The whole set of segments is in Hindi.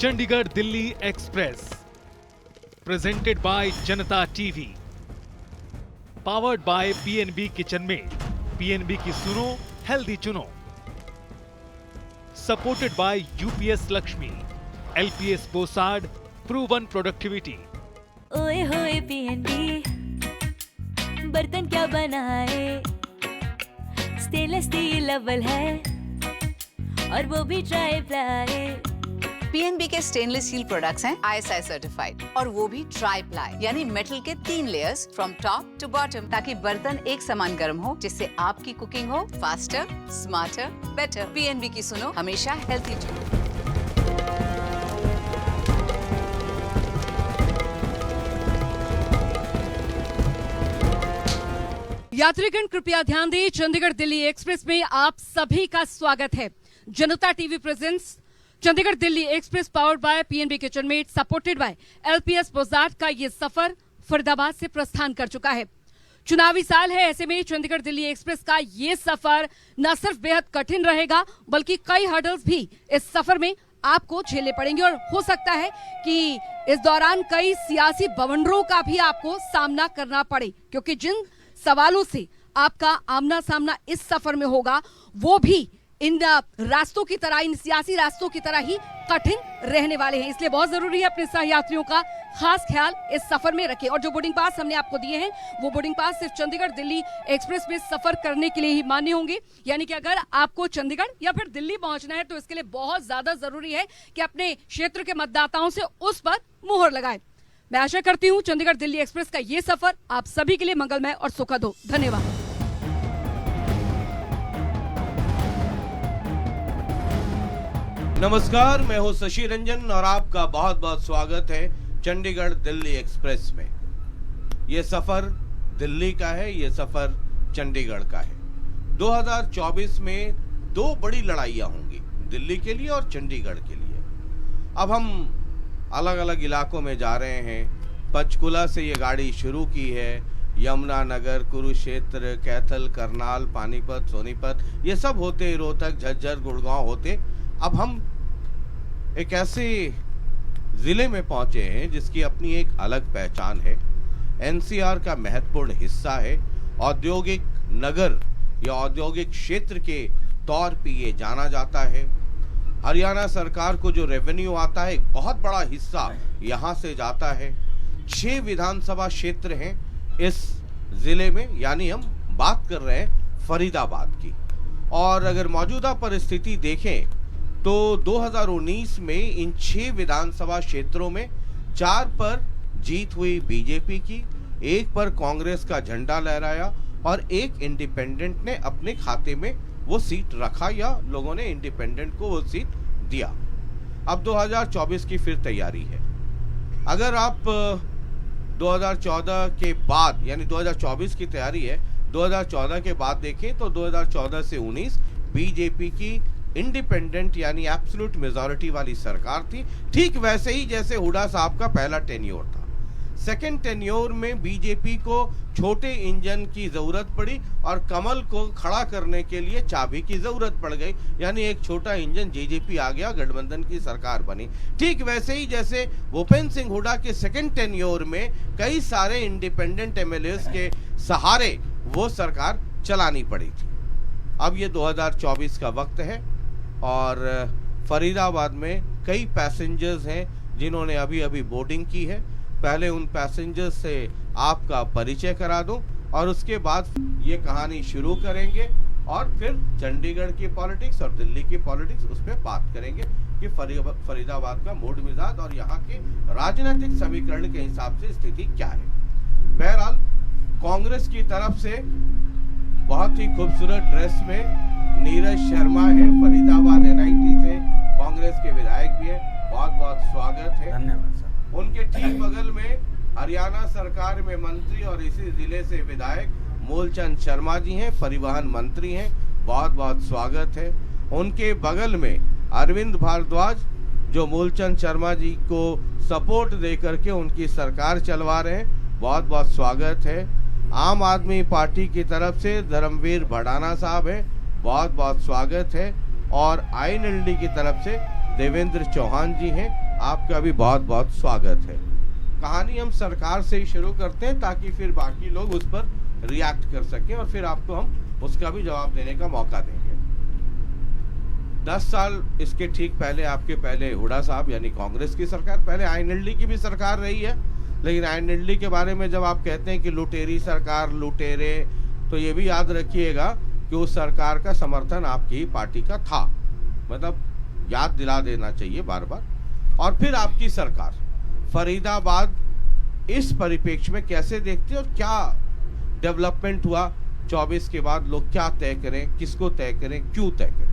Chandigarh Delhi express presented by Janta TV, powered by PNB kitchen में। पीएनबी की सुनो, हेल्दी चुनो। Supported by UPS Lakshmi, LPS Bosad, proven productivity. ओए होए पीएनबी, बर्तन क्या बनाए, स्टेनलेस स्टील अव्वल है और वो भी ट्राई प्लाई। पीएनबी के स्टेनलेस स्टील प्रोडक्ट्स हैं आईएसआई सर्टिफाइड और वो भी ट्राई प्लाई यानी मेटल के 3 layers from top to bottom, ताकि बर्तन एक समान गर्म हो, जिससे आपकी कुकिंग हो फास्टर, स्मार्टर, बेटर। पीएनबी की सुनो, हमेशा हेल्थी चुनो। यात्रीगण कृपया ध्यान दें, चंडीगढ़ दिल्ली एक्सप्रेस में आप सभी का स्वागत है। Janta TV presents Chandigarh Delhi express powered by PNB kitchen made, supported by LPS Bosad का ये सफर फरीदाबाद से प्रस्थान कर चुका है। चुनावी साल है, ऐसे में चंडीगढ़ दिल्ली एक्सप्रेस का ये सफर न सिर्फ बेहद कठिन रहेगा, बल्कि कई हर्डल्स भी इस सफर में आपको झेलने पड़ेंगे और हो सकता है कि इस दौरान कई सियासी बवंडरों का भी आपको सामना करना पड़े, क्योंकि जिन सवालों से आपका आमना सामना इस सफर में होगा वो भी इन रास्तों की तरह, इन सियासी रास्तों की तरह ही कठिन रहने वाले हैं। इसलिए बहुत जरूरी है अपने सहयात्रियों का खास ख्याल इस सफर में रखें। और जो बोर्डिंग पास हमने आपको दिए हैं, वो बोर्डिंग पास सिर्फ चंडीगढ़ दिल्ली एक्सप्रेस में सफर करने के लिए ही मान्य होंगे। यानी कि अगर आपको चंडीगढ़ या फिर दिल्ली पहुंचना है तो इसके लिए बहुत ज्यादा जरूरी है कि अपने क्षेत्र के मतदाताओं से उस पर मुहर लगाए। मैं आशा करती हूँ चंडीगढ़ दिल्ली एक्सप्रेस का ये सफर आप सभी के लिए मंगलमय और सुखद हो। धन्यवाद। नमस्कार, मैं हूं शशि रंजन और आपका बहुत बहुत स्वागत है चंडीगढ़ दिल्ली एक्सप्रेस में। ये सफर दिल्ली का है, ये सफर चंडीगढ़ का है। 2024 में 2 बड़ी लड़ाइयां होंगी, दिल्ली के लिए और चंडीगढ़ के लिए। अब हम अलग अलग इलाकों में जा रहे हैं। पंचकुला से ये गाड़ी शुरू की है, यमुनानगर, कुरुक्षेत्र, कैथल, करनाल, पानीपत, सोनीपत, ये सब होते रोहतक, झज्जर, गुड़गांव होते अब हम एक ऐसे जिले में पहुंचे हैं जिसकी अपनी एक अलग पहचान है, एनसीआर का महत्वपूर्ण हिस्सा है, औद्योगिक नगर या औद्योगिक क्षेत्र के तौर पे ये जाना जाता है। हरियाणा सरकार को जो रेवेन्यू आता है एक बहुत बड़ा हिस्सा यहाँ से जाता है। 6 विधानसभा क्षेत्र हैं इस जिले में, यानी हम बात कर रहे हैं फरीदाबाद की। और अगर मौजूदा परिस्थिति देखें तो 2019 में इन 6 विधानसभा क्षेत्रों में 4 पर जीत हुई बीजेपी की, 1 पर कांग्रेस का झंडा लहराया और 1 इंडिपेंडेंट ने अपने खाते में वो सीट रखा या लोगों ने इंडिपेंडेंट को वो सीट दिया। अब 2024 की फिर तैयारी है। अगर आप 2014 के बाद, यानी 2024 की तैयारी है, 2014 के बाद देखें तो 2014 से 19 बीजेपी की इंडिपेंडेंट यानी एब्सोल्यूट मेजॉरिटी वाली सरकार थी, ठीक वैसे ही जैसे हुड्डा साहब का पहला टेन्योर था। सेकंड टेन्योर में बीजेपी को छोटे इंजन की जरूरत पड़ी और कमल को खड़ा करने के लिए चाबी की जरूरत पड़ गई, यानी एक छोटा इंजन जेजेपी आ गया, गठबंधन की सरकार बनी। ठीक वैसे ही जैसे भूपेंद्र सिंह हुड्डा के सेकंड टेन्योर में कई सारे इंडिपेंडेंट एमएलएस के सहारे वो सरकार चलानी पड़ी थी। अब ये 2024 का वक्त है और फरीदाबाद में कई पैसेंजर्स हैं जिन्होंने अभी अभी बोर्डिंग की है। पहले उन पैसेंजर्स से आपका परिचय करा दूं और उसके बाद ये कहानी शुरू करेंगे और फिर चंडीगढ़ की पॉलिटिक्स और दिल्ली की पॉलिटिक्स उस पर बात करेंगे कि फरीदाबाद का मूड मिजाज और यहाँ के राजनीतिक समीकरण के हिसाब से स्थिति क्या है। बहरहाल कांग्रेस की तरफ से बहुत ही खूबसूरत ड्रेस में नीरज शर्मा है, फरीदाबाद एनआईटी से कांग्रेस के विधायक भी हैं, बहुत बहुत स्वागत है। धन्यवाद सर। उनके ठीक बगल में हरियाणा सरकार में मंत्री और इसी जिले से विधायक मूलचंद शर्मा जी हैं, परिवहन मंत्री हैं, बहुत बहुत स्वागत है। उनके बगल में अरविंद भारद्वाज जो मूलचंद शर्मा जी को सपोर्ट दे करके उनकी सरकार चलवा रहे हैं, बहुत बहुत स्वागत है। आम आदमी पार्टी की तरफ से धर्मवीर भड़ाना साहब हैं, बहुत बहुत स्वागत है। और आईएनएलडी की तरफ से देवेंद्र चौहान जी हैं, आपका भी बहुत बहुत स्वागत है। कहानी हम सरकार से ही शुरू करते हैं ताकि फिर बाकी लोग उस पर रिएक्ट कर सकें और फिर आपको हम उसका भी जवाब देने का मौका देंगे। 10 साल इसके ठीक पहले आपके पहले हुड्डा साहब यानी कांग्रेस की सरकार, पहले आईएनएलडी की भी सरकार रही है, लेकिन आईएनएलडी के बारे में जब आप कहते हैं कि लुटेरी सरकार, लुटेरे, तो ये भी याद रखिएगा कि उस सरकार का समर्थन आपकी ही पार्टी का था, मतलब याद दिला देना चाहिए बार बार। और फिर आपकी सरकार फरीदाबाद इस परिप्रेक्ष्य में कैसे देखते हैं और क्या डेवलपमेंट हुआ 24 के बाद, लोग क्या तय करें, किसको तय करें, क्यों तय करें?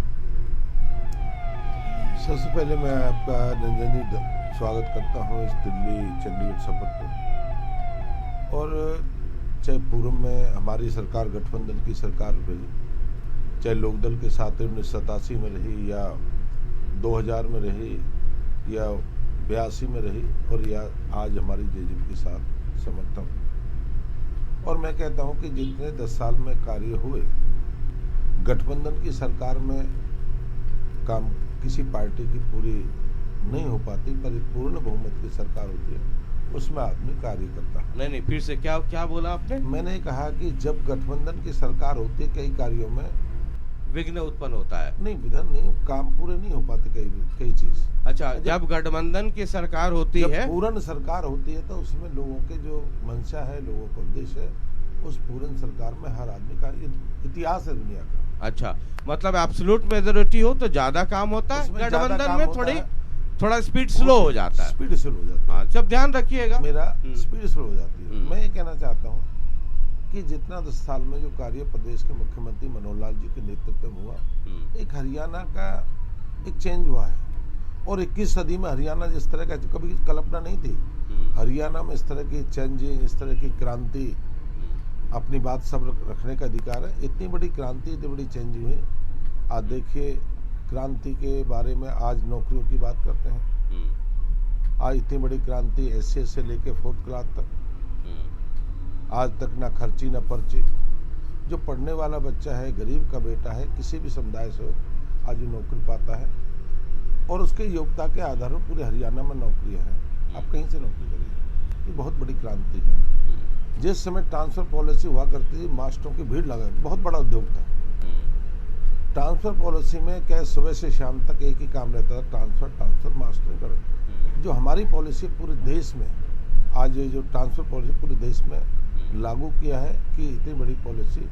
सबसे पहले मैं आपका रंजन जी स्वागत करता हूं इस दिल्ली चंडीगढ़ सफर पर। और चाहे पूर्व में हमारी सरकार गठबंधन की सरकार रही, चाहे लोकदल के साथ 1987 में रही या 2000 में रही या 82 में रही और या आज हमारी जेजेपी के साथ समर्थन। और मैं कहता हूं कि जितने 10 साल में कार्य हुए, गठबंधन की सरकार में काम किसी पार्टी की पूरी नहीं हो पाती, पर पूर्ण बहुमत की सरकार होती है, उसमें आदमी कार्य करता है। नहीं, फिर से क्या बोला आपने? मैंने कहा कि जब गठबंधन की सरकार होती है, कई कार्यों में विघ्न उत्पन्न होता है। नहीं, विघ्न नहीं, काम पूरे नहीं हो पाते कई चीज। अच्छा, जब गठबंधन की सरकार होती है, पूर्ण सरकार होती है, तो उसमें लोगों के जो मंशा है, लोगों का उद्देश्य है, उस पूर्ण सरकार में हर आदमी का इतिहास है दुनिया का। अच्छा, मतलब एब्सोल्यूट मेजॉरिटी हो तो ज्यादा काम होता है, गठबंधन में थोड़ा स्पीड स्लो हो जाता है। स्पीड स्लो हो जाती है। हाँ, सब ध्यान रखिएगा, मेरा स्पीड स्लो हो जाती है। मैं ये कहना चाहता हूँ कि जितना 10 साल में जो कार्य प्रदेश के मुख्यमंत्री मनोहर लाल जी के नेतृत्व में हुआ, एक हरियाणा का एक चेंज हुआ है। और 21 सदी में हरियाणा जिस तरह का कभी कल्पना नहीं थी, हरियाणा में इस तरह की चेंजिंग, इस तरह की क्रांति, अपनी बात सब रखने का अधिकार है। इतनी बड़ी क्रांति, इतनी बड़ी चेंज हुई। आज देखिए, क्रांति के बारे में आज नौकरियों की बात करते हैं। आज इतनी बड़ी क्रांति एससी से लेके 4th क्लास तक, आज तक ना खर्ची ना पर्ची। जो पढ़ने वाला बच्चा है, गरीब का बेटा है, किसी भी समुदाय से आज वो नौकरी पाता है और उसके योग्यता के आधार पर पूरे हरियाणा में नौकरियां हैं। आप कहीं से नौकरी करिए, ये बहुत बड़ी क्रांति है। जिस समय ट्रांसफर पॉलिसी हुआ करती थी, मास्टरों की भीड़ लगा, बहुत बड़ा उद्योग था। ट्रांसफर पॉलिसी में क्या सुबह से शाम तक एक ही काम रहता था, ट्रांसफर मास्टरिंग करो। जो हमारी पॉलिसी पूरे देश में, आज ये जो ट्रांसफर पॉलिसी पूरे देश में लागू किया है कि इतनी बड़ी पॉलिसी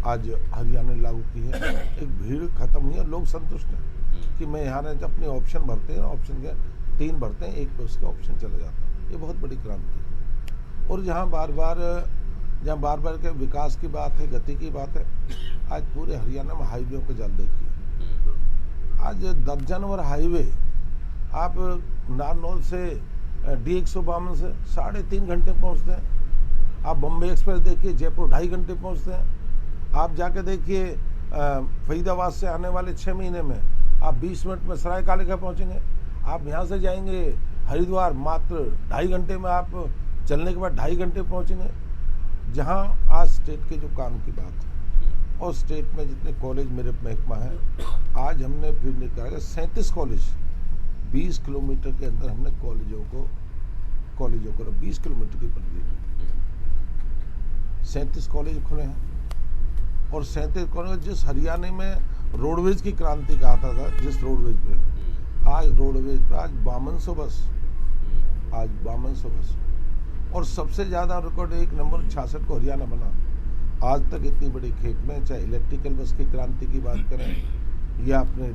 आज हरियाणा ने लागू की है। एक भीड़ खत्म हुई है, लोग संतुष्ट हैं कि मैं यहाँ रहकर अपने ऑप्शन भरते हैं, ऑप्शन के 3 भरते हैं, एक पे उसका ऑप्शन चला जाता है। ये बहुत बड़ी क्रांति है। और जहाँ बार बार के विकास की बात है, गति की बात है, आज पूरे हरियाणा में हाईवे को जल देखिए। आज दर्जनभर हाईवे, आप नारनौल से D152 से 3.5 घंटे पहुँचते हैं। आप बम्बई एक्सप्रेस देखिए, जयपुर 2.5 घंटे पहुँचते हैं। आप जाके देखिए, फरीदाबाद से आने वाले 6 महीने में आप 20 मिनट में सरायकाले का पहुँचेंगे। आप यहाँ से जाएंगे हरिद्वार, मात्र 2.5 घंटे में आप चलने के बाद 2.5 घंटे पहुँचेंगे। जहाँ आज स्टेट के जो काम की बात है और स्टेट में जितने कॉलेज मेरे महकमा है, आज हमने फिर निकाला 37 कॉलेज 20 किलोमीटर के अंदर हमने कॉलेजों को 20 किलोमीटर की परिधि में 37 कॉलेज खुले हैं। और 37 कॉलेज, जिस हरियाणा में रोडवेज की क्रांति कहा था, जिस रोडवेज पे आज रोडवेज पे आज 5200 बस, आज 5200 बस। और सबसे ज़्यादा रिकॉर्ड 1 नंबर 66 को हरियाणा बना। आज तक इतनी बड़ी खेप में, चाहे इलेक्ट्रिकल बस की क्रांति की बात करें या अपने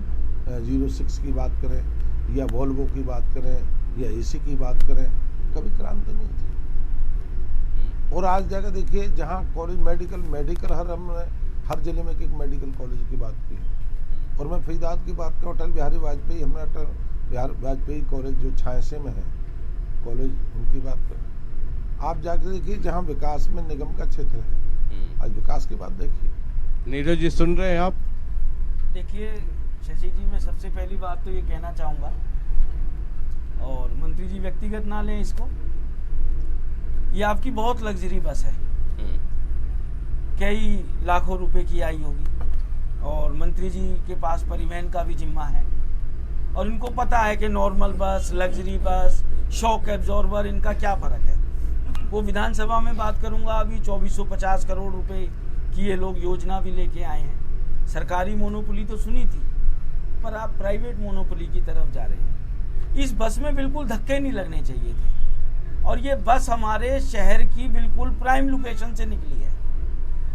06 की बात करें या वॉल्वो की बात करें या AC की बात करें, कभी क्रांति नहीं थी। और आज जाकर देखिए, जहाँ कॉलेज मेडिकल हमने हर जिले में एक मेडिकल कॉलेज की बात की है। और मैं फरीदाबाद की बात करूँ, अटल बिहारी वाजपेयी, हमने अटल बिहारी वाजपेयी कॉलेज जो 86 में है कॉलेज, उनकी बात करें। आप जाकर देखिए, जहाँ विकास में निगम का क्षेत्र है, आज विकास की बात देखिए। नीरज जी सुन रहे हैं आप? देखिए शशि जी, मैं सबसे पहली बात तो ये कहना चाहूँगा, और मंत्री जी व्यक्तिगत ना लें इसको, ये आपकी बहुत लग्जरी बस है, कई लाखों रुपए की आई होगी, और मंत्री जी के पास परिवहन का भी जिम्मा है, और इनको पता है कि नॉर्मल बस, लग्जरी बस, शॉक एब्जॉर्बर, इनका क्या फ़र्क है। वो विधानसभा में बात करूंगा, अभी 2450 करोड़ रुपए की ये लोग योजना भी लेके आए हैं। सरकारी मोनोपोली तो सुनी थी, पर आप प्राइवेट मोनोपोली की तरफ जा रहे हैं। इस बस में बिल्कुल धक्के नहीं लगने चाहिए थे, और ये बस हमारे शहर की बिल्कुल प्राइम लोकेशन से निकली है।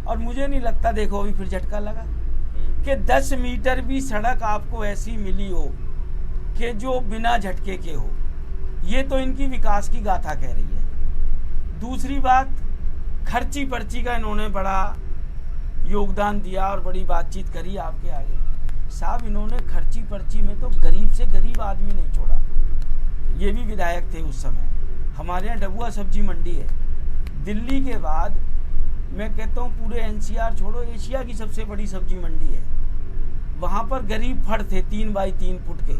और मुझे नहीं लगता, देखो अभी फिर झटका लगा कि 10 मीटर भी सड़क आपको ऐसी मिली हो कि जो बिना झटके के हो। ये तो इनकी विकास की गाथा कह रही है। दूसरी बात, खर्ची पर्ची का इन्होंने बड़ा योगदान दिया और बड़ी बातचीत करी आपके आगे। साहब, इन्होंने खर्ची पर्ची में तो गरीब से गरीब आदमी नहीं छोड़ा। ये भी विधायक थे उस समय। हमारे यहाँ डबुआ सब्जी मंडी है, दिल्ली के बाद मैं कहता हूँ पूरे एनसीआर छोड़ो, एशिया की सबसे बड़ी सब्जी मंडी है। वहाँ पर गरीब फड़ थे 3 बाई 3 फुट के,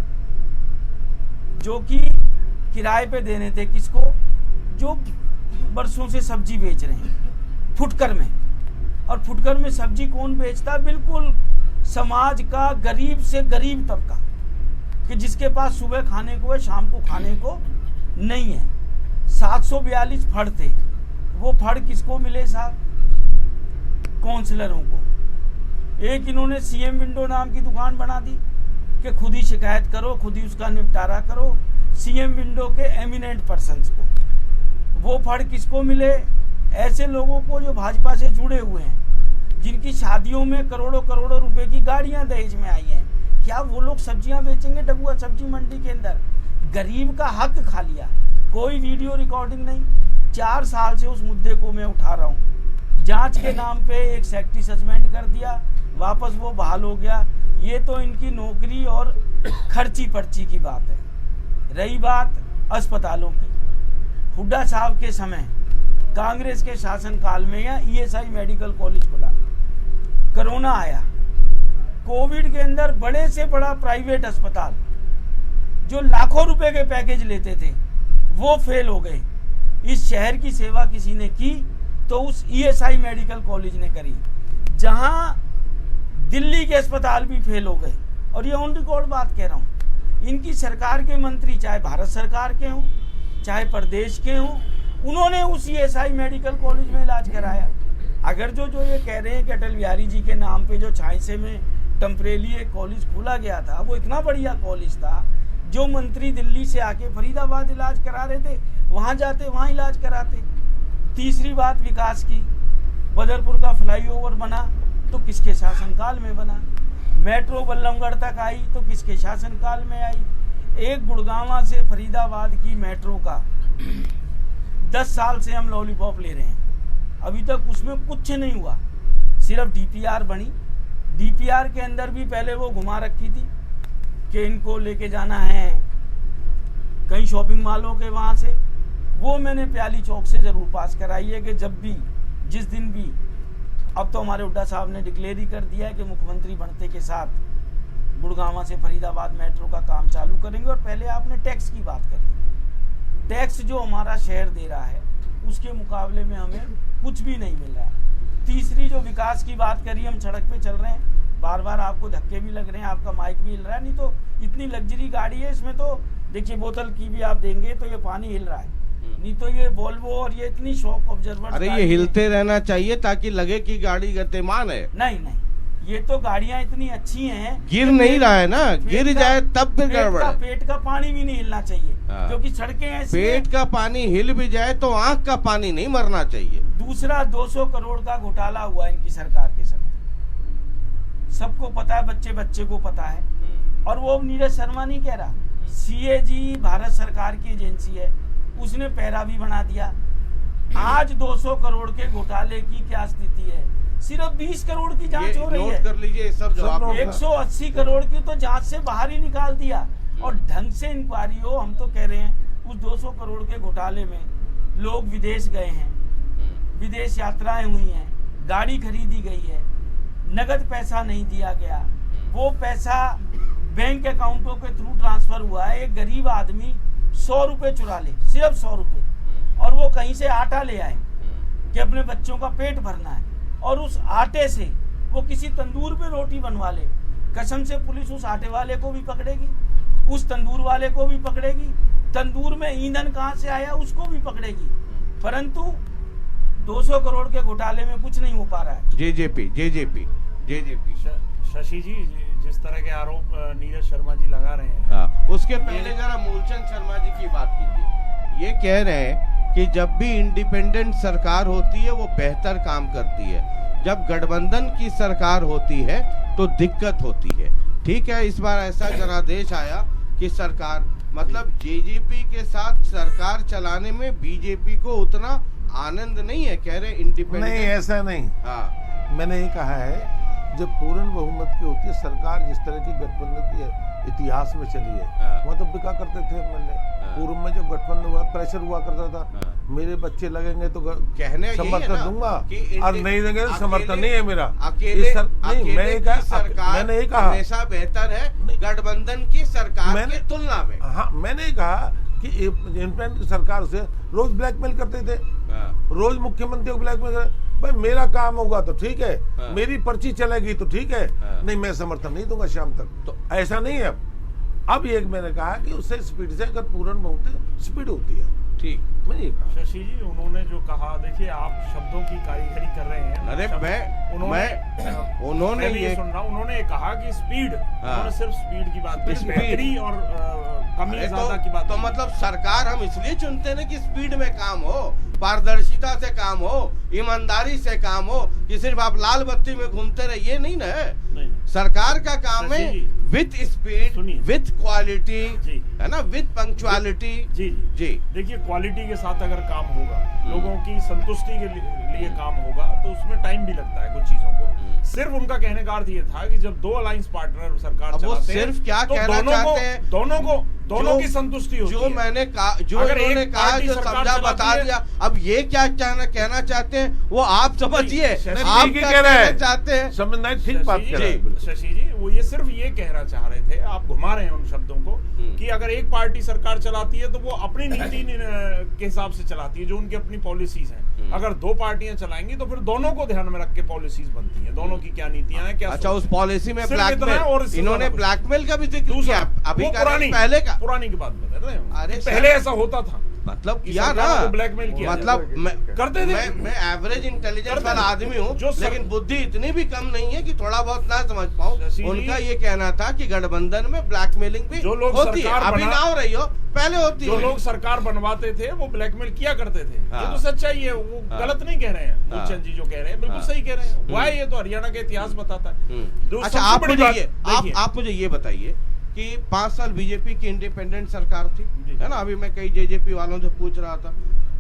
जो कि किराए पे देने थे किसको? जो बरसों से सब्जी बेच रहे हैं फुटकर में। और फुटकर में सब्जी कौन बेचता? बिल्कुल समाज का गरीब से गरीब तबका, कि जिसके पास सुबह खाने को है, शाम को खाने को नहीं है। 742 फड़ थे। वो फड़ किसको मिले साहब? काउंसलरों को। एक इन्होंने सीएम विंडो नाम की दुकान बना दी कि खुद ही शिकायत करो, खुद ही उसका निपटारा करो, सीएम विंडो के एमिनेंट पर्सन्स को। वो फड़ किसको मिले? ऐसे लोगों को जो भाजपा से जुड़े हुए हैं, जिनकी शादियों में करोड़ों करोड़ों रुपए की गाड़ियां दहेज में आई हैं। क्या वो लोग सब्जियां बेचेंगे डबुआ सब्जी मंडी के अंदर? गरीब का हक खा लिया। कोई वीडियो रिकॉर्डिंग नहीं। 4 साल से उस मुद्दे को मैं उठा रहा हूँ। जांच के नाम पे एक सेक्रेटरी सस्पेंड कर दिया, वापस वो बहाल हो गया। ये तो इनकी नौकरी और खर्ची पर्ची की बात है। रही बात अस्पतालों की, हुड्डा साहब के समय कांग्रेस के शासनकाल में या ईएसआई मेडिकल कॉलेज खुला, कोरोना आया, कोविड के अंदर बड़े से बड़ा प्राइवेट अस्पताल जो लाखों रुपए के पैकेज लेते थे वो फेल हो गए। इस शहर की सेवा किसी ने की तो उस ईएसआई मेडिकल कॉलेज ने करी, जहां दिल्ली के अस्पताल भी फेल हो गए। और ये ऑन रिकॉर्ड बात कह रहा हूं। इनकी सरकार के मंत्री, चाहे भारत सरकार के हों चाहे प्रदेश के हों, उन्होंने उस ईएसआई मेडिकल कॉलेज में इलाज कराया। अगर जो ये कह रहे हैं कि अटल बिहारी जी के नाम पे जो छाइसे में टेम्परेरी एक कॉलेज खोला गया था, वो इतना बढ़िया कॉलेज था, जो मंत्री दिल्ली से आके फरीदाबाद इलाज करा रहे थे, वहाँ जाते वहाँ इलाज कराते। तीसरी बात विकास की, बदरपुर का फ्लाईओवर बना तो किसके शासनकाल में बना? मेट्रो बल्लभगढ़ तक आई तो किसके शासनकाल में आई? एक गुड़गांवा से फरीदाबाद की मेट्रो का 10 साल से हम लॉलीपॉप ले रहे हैं, अभी तक उसमें कुछ नहीं हुआ। सिर्फ डीपीआर बनी। डीपीआर के अंदर भी पहले वो घुमा रखी थी कि इनको लेके जाना है कई शॉपिंग मॉलों के वहाँ से। वो मैंने प्याली चौक से ज़रूर पास कराई है कि जब भी, जिस दिन भी, अब तो हमारे हुड्डा साहब ने डिक्लेयर ही कर दिया है कि मुख्यमंत्री बनते के साथ गुड़गांवा से फरीदाबाद मेट्रो का काम चालू करेंगे। और पहले आपने टैक्स की बात करी। टैक्स जो हमारा शहर दे रहा है उसके मुकाबले में हमें कुछ भी नहीं मिल रहा है। तीसरी जो विकास की बात करी, हम सड़क पे चल रहे हैं, बार बार आपको धक्के भी लग रहे हैं, आपका माइक भी हिल रहा है। नहीं तो इतनी लग्जरी गाड़ी है, इसमें तो देखिए बोतल की भी आप देंगे तो ये पानी हिल रहा है। नहीं तो ये वोल्वो और ये इतनी शॉक ऑब्जर्वर, अरे ये हिलते रहना चाहिए ताकि लगे कि गाड़ी गतिमान है। नहीं नहीं, ये तो गाड़ियां इतनी अच्छी हैं, गिर नहीं रहा है ना, गिर जाए तब फिर गड़बड़। पेट का पानी भी नहीं हिलना चाहिए, क्योंकि सड़कें ऐसी हैं। पेट का पानी हिल भी जाए तो आंख का पानी नहीं मरना चाहिए। दूसरा, 200 करोड़ का घोटाला हुआ इनकी सरकार के समय, सबको पता है, बच्चे बच्चे को पता है। और वो नीरज शर्मा नहीं कह रहा, सीएजी भारत सरकार की एजेंसी है, उसने पैरा भी बना दिया। आज 200 करोड़ के घोटाले की क्या स्थिति है? सिर्फ 20 करोड़ की जांच हो रही है। नोट कर लीजिए सब जो आप 180 करोड़ की तो जांच से बाहर ही निकाल दिया, और ढंग से इंक्वायरी हो। हम तो कह रहे हैं उस 200 करोड़ के घोटाले में लोग विदेश गए हैं, विदेश यात्राएं हुई हैं, गाड़ी खरीदी गई है, नगद पैसा नहीं दिया गया, वो पैसा बैंक अकाउंटों के थ्रू ट्रांसफर हुआ है। एक गरीब आदमी 100 रुपए चुरा ले, सिर्फ 100 रुपए, और वो कहीं से आटा ले आए कि अपने बच्चों का पेट भरना है, और उस आटे से वो किसी तंदूर पे रोटी बनवा ले। कसम से पुलिस उस आटे वाले को भी पकड़ेगी। उस तंदूर वाले को भी पकड़ेगी, तंदूर में ईंधन कहाँ से आया उसको भी पकड़ेगी, परंतु 200 करोड़ के घोटाले में कुछ नहीं हो पा रहा है। जेजेपी शशि जी, जिस तरह के आरोप नीरज शर्मा जी लगा रहे हैं, हाँ, उसके पहले जरा मूलचंद शर्मा जी की बात कीजिए। ये कह रहे हैं कि जब भी इंडिपेंडेंट सरकार होती है वो बेहतर काम करती है, जब गठबंधन की सरकार होती है तो दिक्कत होती है। ठीक है, इस बार ऐसा जनादेश आया कि सरकार मतलब जेजेपी के साथ सरकार चलाने में बीजेपी को उतना आनंद नहीं है, कह रहे इंडिपेंडेंट। नहीं, ऐसा नहीं। हाँ, मैंने ये कहा है जब पूर्ण बहुमत की होती है सरकार, जिस तरह की गठबंधन की इतिहास में चली है, हाँ। वहाँ तो बिका करते थे एमएलए। हाँ। पूर्व में जब गठबंधन हुआ प्रेशर हुआ करता था, हाँ। मेरे बच्चे लगेंगे तो कहने यही है समर्थन ना दूंगा कि और नहीं देंगे तो समर्थन नहीं है मेरा। अकेले नहीं, मैं की सरकार मैंने ये कहा हमेशा बेहतर है गठबंधन की सरकार की तुलना में। हाँ, मैंने कहा कि इंडिपेंडेंट सरकार से रोज ब्लैकमेल करते थे, रोज मुख्यमंत्री को ब्लैकमेल कर, भाई मेरा काम होगा तो ठीक है, मेरी पर्ची चलेगी तो ठीक है, नहीं मैं समर्थन नहीं दूंगा शाम तक। तो ऐसा नहीं है। अब एक मैंने कहा कि उससे स्पीड से अगर पूर्ण बहुत स्पीड होती है, ठीक, मैंने ये कहा। शशि जी, उन्होंने जो कहा, देखिए आप शब्दों की कारीगरी कर रहे हैं। अरे उन्होंने ये सुन रहा हूं, उन्होंने कहा कि स्पीड, उन्होंने सिर्फ स्पीड की बात की, स्पीड। बेहतरी और कमी ज्यादा की बात तो की। मतलब सरकार हम इसलिए चुनते हैं कि स्पीड में काम हो, पारदर्शिता से काम हो, ईमानदारी से काम हो, कि सिर्फ आप लाल बत्ती में घूमते रहे, ये नहीं ना है। नहीं। सरकार का काम है विथ स्पीड, सुनिए। विथ क्वालिटी, जी। है ना, विथ पंक्चुअलिटी। जी जी, देखिए, क्वालिटी के साथ अगर काम होगा, लोगों की संतुष्टि के लिए काम होगा, तो उसमें टाइम भी लगता है कुछ चीजों को। सिर्फ उनका कहने का अर्थ ये था कि जब दो अलायंस पार्टनर सरकार अब वो चलाते हैं, सिर्फ क्या तो कहना चाहते हैं, दोनों की संतुष्टि होती जो है। मैंने कहा, जो अगर इन्होंने एक कहा, पार्टी जो सरकार समझा चलाती बता है, दिया। अब ये क्या कहना चाहते हैं वो आप समझिए, आप ठीक क्या कह रहे कहना हैं, चाहते हैं। समझना ठीक बात कह रहे हैं, बिल्कुल। शशि जी, वो ये सिर्फ ये कहना चाह रहे थे, आप घुमा रहे हैं उन शब्दों को, कि अगर एक पार्टी सरकार चलाती है तो वो अपनी नीति के हिसाब से चलाती है, जो उनकी अपनी पॉलिसीज हैं। अगर दो पार्टियां चलाएंगी तो फिर दोनों को ध्यान में रख के पॉलिसीज बनती हैं, दोनों की क्या नीतियां हैं, क्या अच्छा, उस पॉलिसी में सिर्फ इतना है और ब्लैकमेल, इससे इन्होंने ज्यादा कुछ। ब्लैकमेल का भी जिक्र दूसरा, किया। अभी वो का नहीं, पुरानी पुरानी की बात बता रहे हैं। अरे पहले ऐसा होता था, मतलब कि किया सरकार ना, को ब्लैकमेल किया मतलब मैं करते थे। मैं एवरेज इंटेलिजेंस करते वाला थे। आदमी हूँ, जो लेकिन बुद्धि इतनी भी कम नहीं है कि थोड़ा बहुत ना समझ पाऊँ। शशि जी, उनका ये कहना था कि गठबंधन में ब्लैकमेलिंग भी जो लोग होती है, सरकार अभी ना हो रही हो, पहले होती जो है। लोग सरकार बनवाते थे वो ब्लैकमेल किया करते थे। हाँ। ये तो सच्चाई है, वो हाँ। गलत नहीं कह रहे हैं। हाँ। मूलचंद जी जो कह रहे हैं बिल्कुल हाँ। सही कह रहे हैं। हुआ है, ये तो हरियाणा का इतिहास बताता है। अच्छा, आप मुझे ये बताइए कि 5 साल बीजेपी की इंडिपेंडेंट सरकार थी, है ना। अभी मैं कई जेजेपी वालों से पूछ रहा था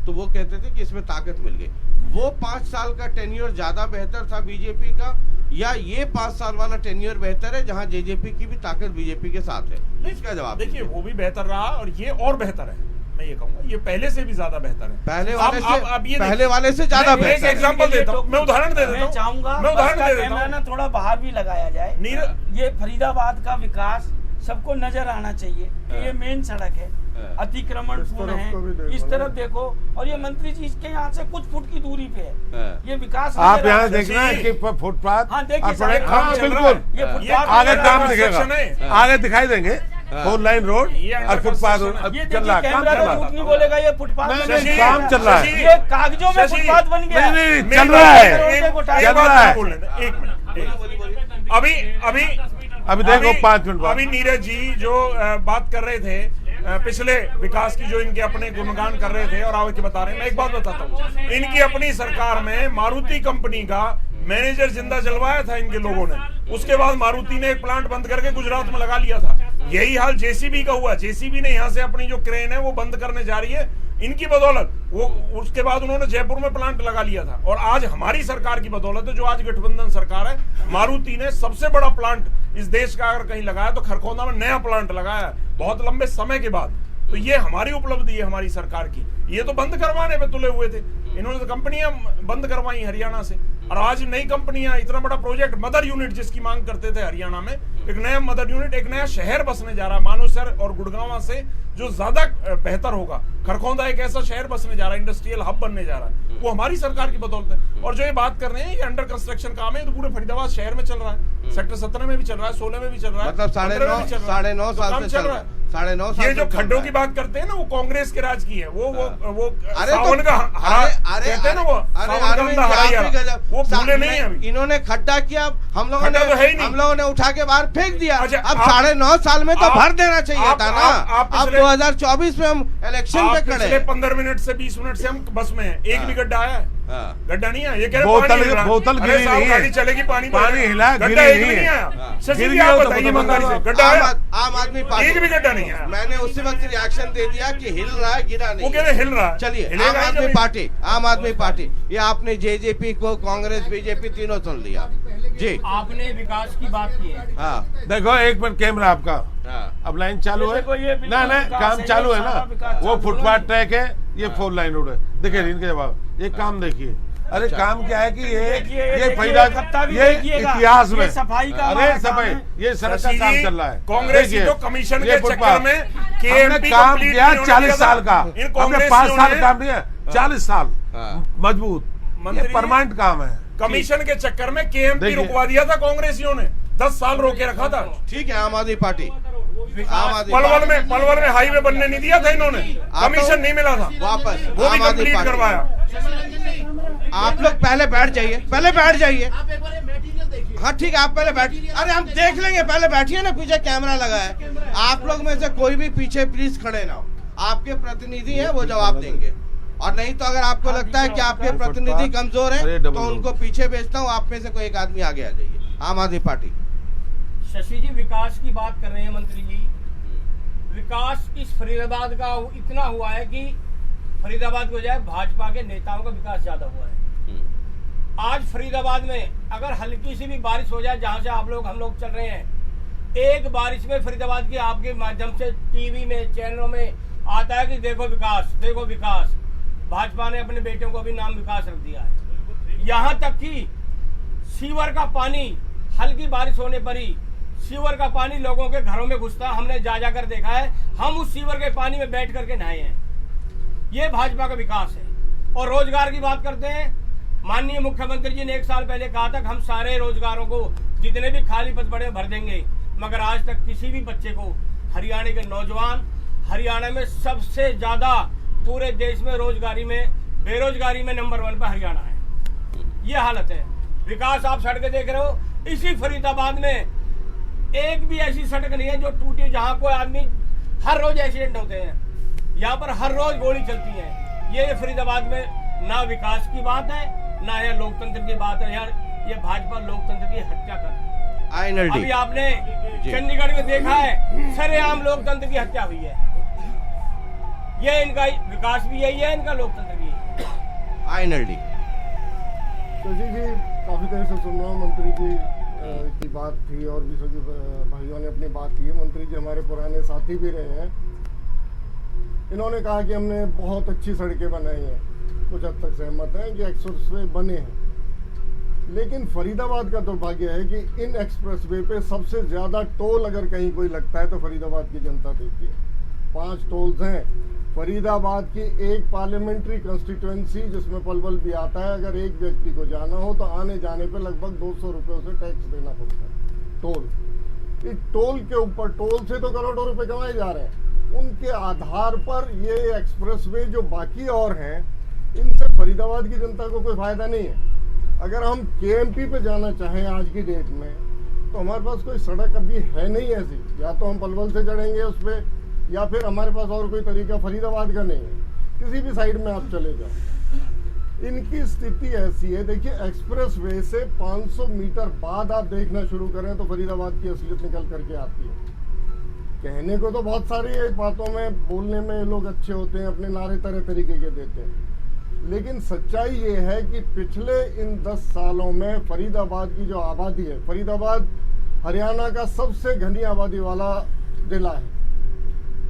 तो वो कहते थे कि इसमें ताकत मिल गई। वो 5 साल का टेन्योर ज्यादा बेहतर था बीजेपी का, या ये 5 साल वाला टेन्योर बेहतर है जहां जेजेपी की भी ताकत बीजेपी के साथ है? इसका जवाब देखिए, वो भी बेहतर रहा और ये और बेहतर है। मैं ये कहूंगा ये पहले से भी ज्यादा बेहतर है। पहले अब वाले से ज्यादा मैं एक बेहतर है। एग्जांपल देता हूँ, मैं उदाहरण दे देता हूँ। मैं चाहूंगा मैं उदाहरण उसका दे देता कैमरा हूँ। ना थोड़ा बाहर भी लगाया जाए। ये फरीदाबाद का विकास सबको नजर आना चाहिए कि ये मेन सड़क है, अतिक्रमण पूर्ण है। इस तरफ देखो, और ये मंत्री जी इसके यहाँ से कुछ फुट की दूरी पे है। ये विकास आप यहाँ देखना है कि फुटपाथ, हाँ, देखिए, और बड़े- सड़क हाँ, काम चल रहा बिल्कुल, है। ये फुटपाथ आगे वगैरह काम का दिखेगा, सेक्शन है। आगे दिखाई देंगे 4 लाइन रोड ये और फुटपाथ सेक्शन है। अब ये चल देखिए, रहा है, काम कैमरा चल तो रहा झूठ है। नहीं बोलेगा, ये फुटपाथ नहीं, बन नहीं, गया। काम चल रहा है। ये कागजों में फुटपाथ बन गया। नहीं, मेरी चल बात रहा है, चल रहा है। एक मिनट, अभी देखो 5 मिनट बाद। अभी नीरज जी जो बात कर रहे थे, पिछले विकास की जो इनके अपने गुणगान कर रहे थे और आगे बता रहे हैं। मैं एक बात बताता हूँ, इनकी अपनी सरकार में मारुति कंपनी का मैनेजर जिंदा जलवाया था इनके लोगों ने। उसके बाद मारुति ने एक प्लांट बंद करके गुजरात में लगा लिया था। यही हाल जेसीबी का हुआ। जेसीबी ने यहाँ से अपनी जो क्रेन है वो बंद करने जा रही है इनकी बदौलत। वो उसके बाद उन्होंने जयपुर में प्लांट लगा लिया था, और आज हमारी सरकार की बदौलत है, जो आज गठबंधन सरकार है, मारुति ने सबसे बड़ा प्लांट इस देश का अगर कहीं लगाया तो खरखोंदा में नया प्लांट लगाया बहुत लंबे समय के बाद। तो ये हमारी उपलब्धि है हमारी सरकार की। ये तो बंद करवाने पे तुले हुए थे, इन्होंने तो कंपनियां बंद करवाई हरियाणा से, और आज नई कंपनियां, इतना बड़ा प्रोजेक्ट, मदर यूनिट जिसकी मांग करते थे हरियाणा में, एक नया मदर यूनिट, एक नया शहर बसने जा रहा है मानेसर और गुड़गांव से, जो ज्यादा बेहतर होगा। खरखोंदा एक ऐसा शहर बसने जा रहा है, इंडस्ट्रियल हब बनने जा रहा है। वो हमारी सरकार की बदौलत है। और जो ये बात कर रहे हैं ये अंडर कंस्ट्रक्शन काम है, तो पूरे फरीदाबाद शहर में चल रहा है, सेक्टर 17 में भी चल रहा है, 16 में भी चल रहा है, मतलब 9.5 साल से चल रहा है। 9.5 साल ये जो खड्डों की बात करते हैं ना, वो कांग्रेस के राज की है। वो अरे सावन का कहते हैं ना, वो सावन का हरा, वो भूले नहीं है अभी। इन्होंने खड्डा किया, हम लोगों खड्डा तो है ही नहीं। हम लोगों ने उठा के बाहर फेंक दिया। अच्छा, अब 9.5 साल में तो भर देना चाहिए था ना। आप अब 2024 में हम इलेक्शन पे खड़े पिछले 15 मिनट से 20 मिनट से हम बस में हैं, एक भी गड्ढा आया है? गड्ढा नहीं है। ये कह रहे बोतल गिरी नहीं है, गाड़ी चलेगी, पानी हिला, गड्ढा एक भी नहीं आया। शशि जी आप बताइए ईमानदारी से, गड्ढा आया? आम आदमी पार्टी एक भी गड्ढा नहीं है। मैंने उसी वक्त रिएक्शन दे दिया कि हिल रहा है, गिरा नहीं। वो कह रहे हिल रहा है। चलिए, आम आदमी पार्टी ये आपने जेजेपी को, कांग्रेस, बीजेपी तीनों सुन लिया जी। आपने विकास की बात की है। हाँ देखो एक मिनट कैमरा आपका, अब लाइन चालू है ना, काम चालू है ना, वो फुटपाथ ट्रैक है, ये 4 लाइन रोड है। देखिए इनके जवाब, ये काम देखिए। अरे काम क्या है कि ये फरीदाबाद, ये इतिहास में सफाई का, अरे सफाई, ये सड़क का काम चल रहा है। कांग्रेस जो कमीशन के चक्कर में हमने काम किया 40 साल का, हमने 5 साल काम किया, 40 साल मजबूत, परमानेंट काम है। कमीशन के चक्कर में केएमपी रुकवा दिया था कांग्रेसियों ने, 10 साल रोके रखा था। ठीक है, आम आदमी पार्टी पलवल में हाईवे बनने नहीं दिया था इन्होंने, कमीशन नहीं मिला था, वापस वो भी कंप्लीट करवाया। आप लोग पहले बैठ जाइए, पहले बैठ जाइए। हाँ ठीक है, आप पहले बैठ, अरे हम देख लेंगे, पहले बैठिए ना, पीछे कैमरा लगा है। आप लोग में से कोई भी पीछे प्लीज खड़े ना हो, आपके प्रतिनिधि हैं, वो जवाब देंगे। और नहीं तो अगर आपको लगता है कि आपके प्रतिनिधि कमजोर हैं तो उनको पीछे भेजता हूँ। आप में से कोई एक आदमी आगे आ जाइए। आम आदमी पार्टी। शशि जी विकास की बात कर रहे हैं मंत्री जी। विकास इस फरीदाबाद का इतना हुआ है कि फरीदाबाद के बजाय भाजपा के नेताओं का विकास ज्यादा हुआ है। आज फरीदाबाद में अगर हल्की सी भी बारिश हो जाए, जहां से आप लोग हम लोग चल रहे हैं, एक बारिश में फरीदाबाद की आपके माध्यम से टीवी में, चैनलों में आता है कि देखो विकास, देखो विकास। भाजपा ने अपने बेटों को भी नाम विकास रख दिया है। यहाँ तक कि सीवर का पानी हल्की बारिश होने पर ही सीवर का पानी लोगों के घरों में घुसता, हमने जा कर देखा है। हम उस सीवर के पानी में बैठ करके नहाए हैं। ये भाजपा का विकास है। और रोजगार की बात करते हैं, माननीय मुख्यमंत्री जी ने 1 साल पहले कहा था कि हम सारे रोजगारों को, जितने भी खाली पद पड़े भर देंगे, मगर आज तक किसी भी बच्चे को, हरियाणा के नौजवान, हरियाणा में सबसे ज्यादा पूरे देश में रोजगारी में, बेरोजगारी में नंबर 1 पर हरियाणा है। ये हालत है। विकास आप सड़कें देख रहे हो, इसी फरीदाबाद में एक भी ऐसी सड़क नहीं है जो टूटी, जहां कोई आदमी, हर रोज एक्सीडेंट होते हैं, यहाँ पर हर रोज गोली चलती है। ये फरीदाबाद में ना विकास की बात है, ना यह लोकतंत्र की बात है। यार ये भाजपा लोकतंत्र की हत्या कर रही है। अभी आपने चंडीगढ़ में देखा है, सरेआम लोकतंत्र की हत्या हुई है। ये इनका विकास भी यही है, इनका लोकतंत्र भी यही है। शशि जी काफी देर से सुन रहा हूँ, मंत्री जी की बात थी और भी सभी भाइयों ने अपनी बात की है। मंत्री जी हमारे पुराने साथी भी रहे हैं। इन्होंने कहा कि हमने बहुत अच्छी सड़कें बनाई हैं, कुछ हद तक सहमत हैं कि एक्सप्रेसवे बने हैं, लेकिन फरीदाबाद का दुर्भाग्य है कि इन एक्सप्रेसवे पे सबसे ज्यादा टोल अगर कहीं कोई लगता है तो फरीदाबाद की जनता देती है। 5 टोल्स हैं। फरीदाबाद की एक पार्लियामेंट्री कंस्टिट्यूएंसी जिसमें पलवल भी आता है, अगर एक व्यक्ति को जाना हो तो आने जाने पे लगभग 200 रुपये उसे टैक्स देना पड़ता है, टोल। इस टोल के ऊपर, टोल से तो करोड़ों रुपए कमाए जा रहे हैं, उनके आधार पर ये एक्सप्रेसवे जो बाकी और हैं, इनसे फरीदाबाद की जनता को कोई फायदा नहीं है। अगर हम केएमपी पे जाना चाहें आज की डेट में, तो हमारे पास कोई सड़क अभी है नहीं ऐसी। या तो हम पलवल से चढ़ेंगे उस पर, या फिर हमारे पास और कोई तरीका फरीदाबाद का नहीं है। किसी भी साइड में आप चले जाओ, इनकी स्थिति ऐसी है। देखिए एक्सप्रेसवे से 500 मीटर बाद आप देखना शुरू करें तो फरीदाबाद की असलियत निकल करके आती है। कहने को तो बहुत सारी बातों में, बोलने में लोग अच्छे होते हैं, अपने नारे तरह तरीके के देते हैं, लेकिन सच्चाई ये है कि पिछले इन 10 सालों में फरीदाबाद की जो आबादी है, फरीदाबाद हरियाणा का सबसे घनी आबादी वाला जिला है,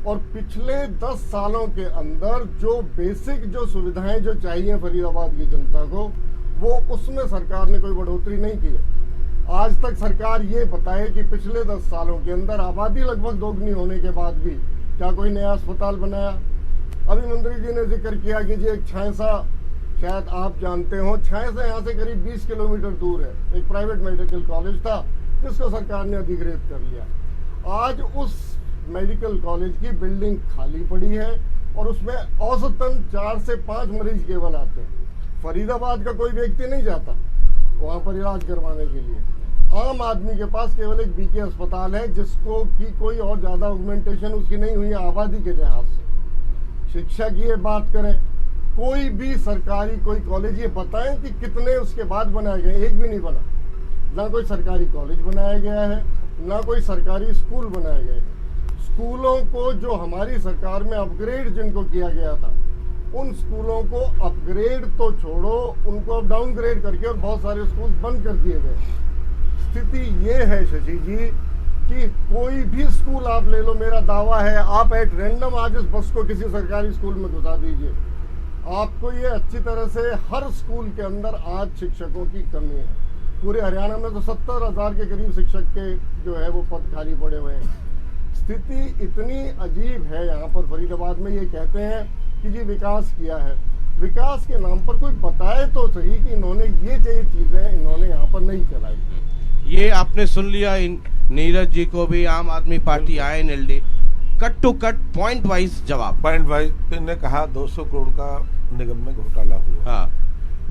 और पिछले 10 सालों के अंदर जो बेसिक जो सुविधाएं जो चाहिए फरीदाबाद की जनता को, वो उसमें सरकार ने कोई बढ़ोतरी नहीं की है। आज तक सरकार ये बताए कि पिछले 10 सालों के अंदर आबादी लगभग दोगुनी होने के बाद भी क्या कोई नया अस्पताल बनाया? अभी मंत्री जी ने जिक्र किया कि जी एक शायद आप जानते हो, 6 से यहाँ से करीब 20 किलोमीटर दूर है, एक प्राइवेट मेडिकल कॉलेज था जिसको सरकार ने अधिग्रहित कर लिया। आज उस मेडिकल कॉलेज की बिल्डिंग खाली पड़ी है और उसमें औसतन 4 से 5 मरीज केवल आते हैं। फरीदाबाद का कोई व्यक्ति नहीं जाता वहाँ पर इलाज करवाने के लिए। आम आदमी के पास केवल एक बीके अस्पताल है जिसको की कोई और ज़्यादा ऑगमेंटेशन उसकी नहीं हुई है आबादी के लिहाज से। शिक्षा की ये बात करें, कोई भी सरकारी कोई कॉलेज ये बताएं कि कितने उसके बाद बनाए गए, एक भी नहीं बना। ना कोई सरकारी कॉलेज बनाया गया है, ना कोई सरकारी स्कूल बनाए गए हैं। स्कूलों को जो हमारी सरकार में अपग्रेड जिनको किया गया था, उन स्कूलों को अपग्रेड तो छोड़ो, उनको अब डाउनग्रेड करके और बहुत सारे स्कूल बंद कर दिए गए। स्थिति ये है शशि जी कि कोई भी स्कूल आप ले लो, मेरा दावा है आप एट रैंडम आज इस बस को किसी सरकारी स्कूल में घुसा दीजिए, आपको ये अच्छी तरह से हर स्कूल के अंदर आज शिक्षकों की कमी है। पूरे हरियाणा में तो 70,000 के करीब शिक्षक के जो है वो पद खाली पड़े हुए हैं। स्थिति इतनी अजीब है यहाँ पर फरीदाबाद में। ये कहते हैं कि जी विकास किया है, विकास के नाम पर कोई बताए तो सही कि इन्होंने ये चीजें इन्होंने यहाँ पर नहीं चलाई। ये आपने सुन लिया, नीरज जी को भी Aam Aadmi Party INLD cut to cut point wise जवाब। पॉइंट वाइज ने कहा 200 करोड़ का निगम में घोटाला हुआ। हाँ,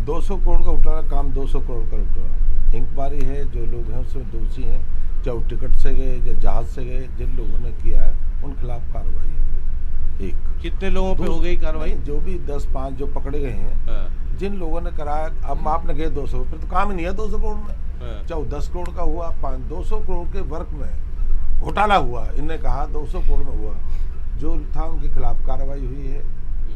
200 करोड़ का घोटाला, काम 200 करोड़ का घोटाला। इंक्वायरी है, जो लोग हैं उसमें दोषी हैं, चाहे वो टिकट से गए या जहाज से गए, जिन लोगों ने किया है उन खिलाफ कार्रवाई है। एक कितने लोगों पे हो गई कार्रवाई? जो भी 10-5 जो पकड़े गए हैं, जिन लोगों ने कराया, अब आपने कहे 200, फिर तो काम ही नहीं है 200 करोड़ में। चाहे 10 करोड़ का हुआ, 200 करोड़ के वर्क में घोटाला हुआ, इनने कहा 200 करोड़ में हुआ, जो था उनके खिलाफ कार्रवाई हुई है।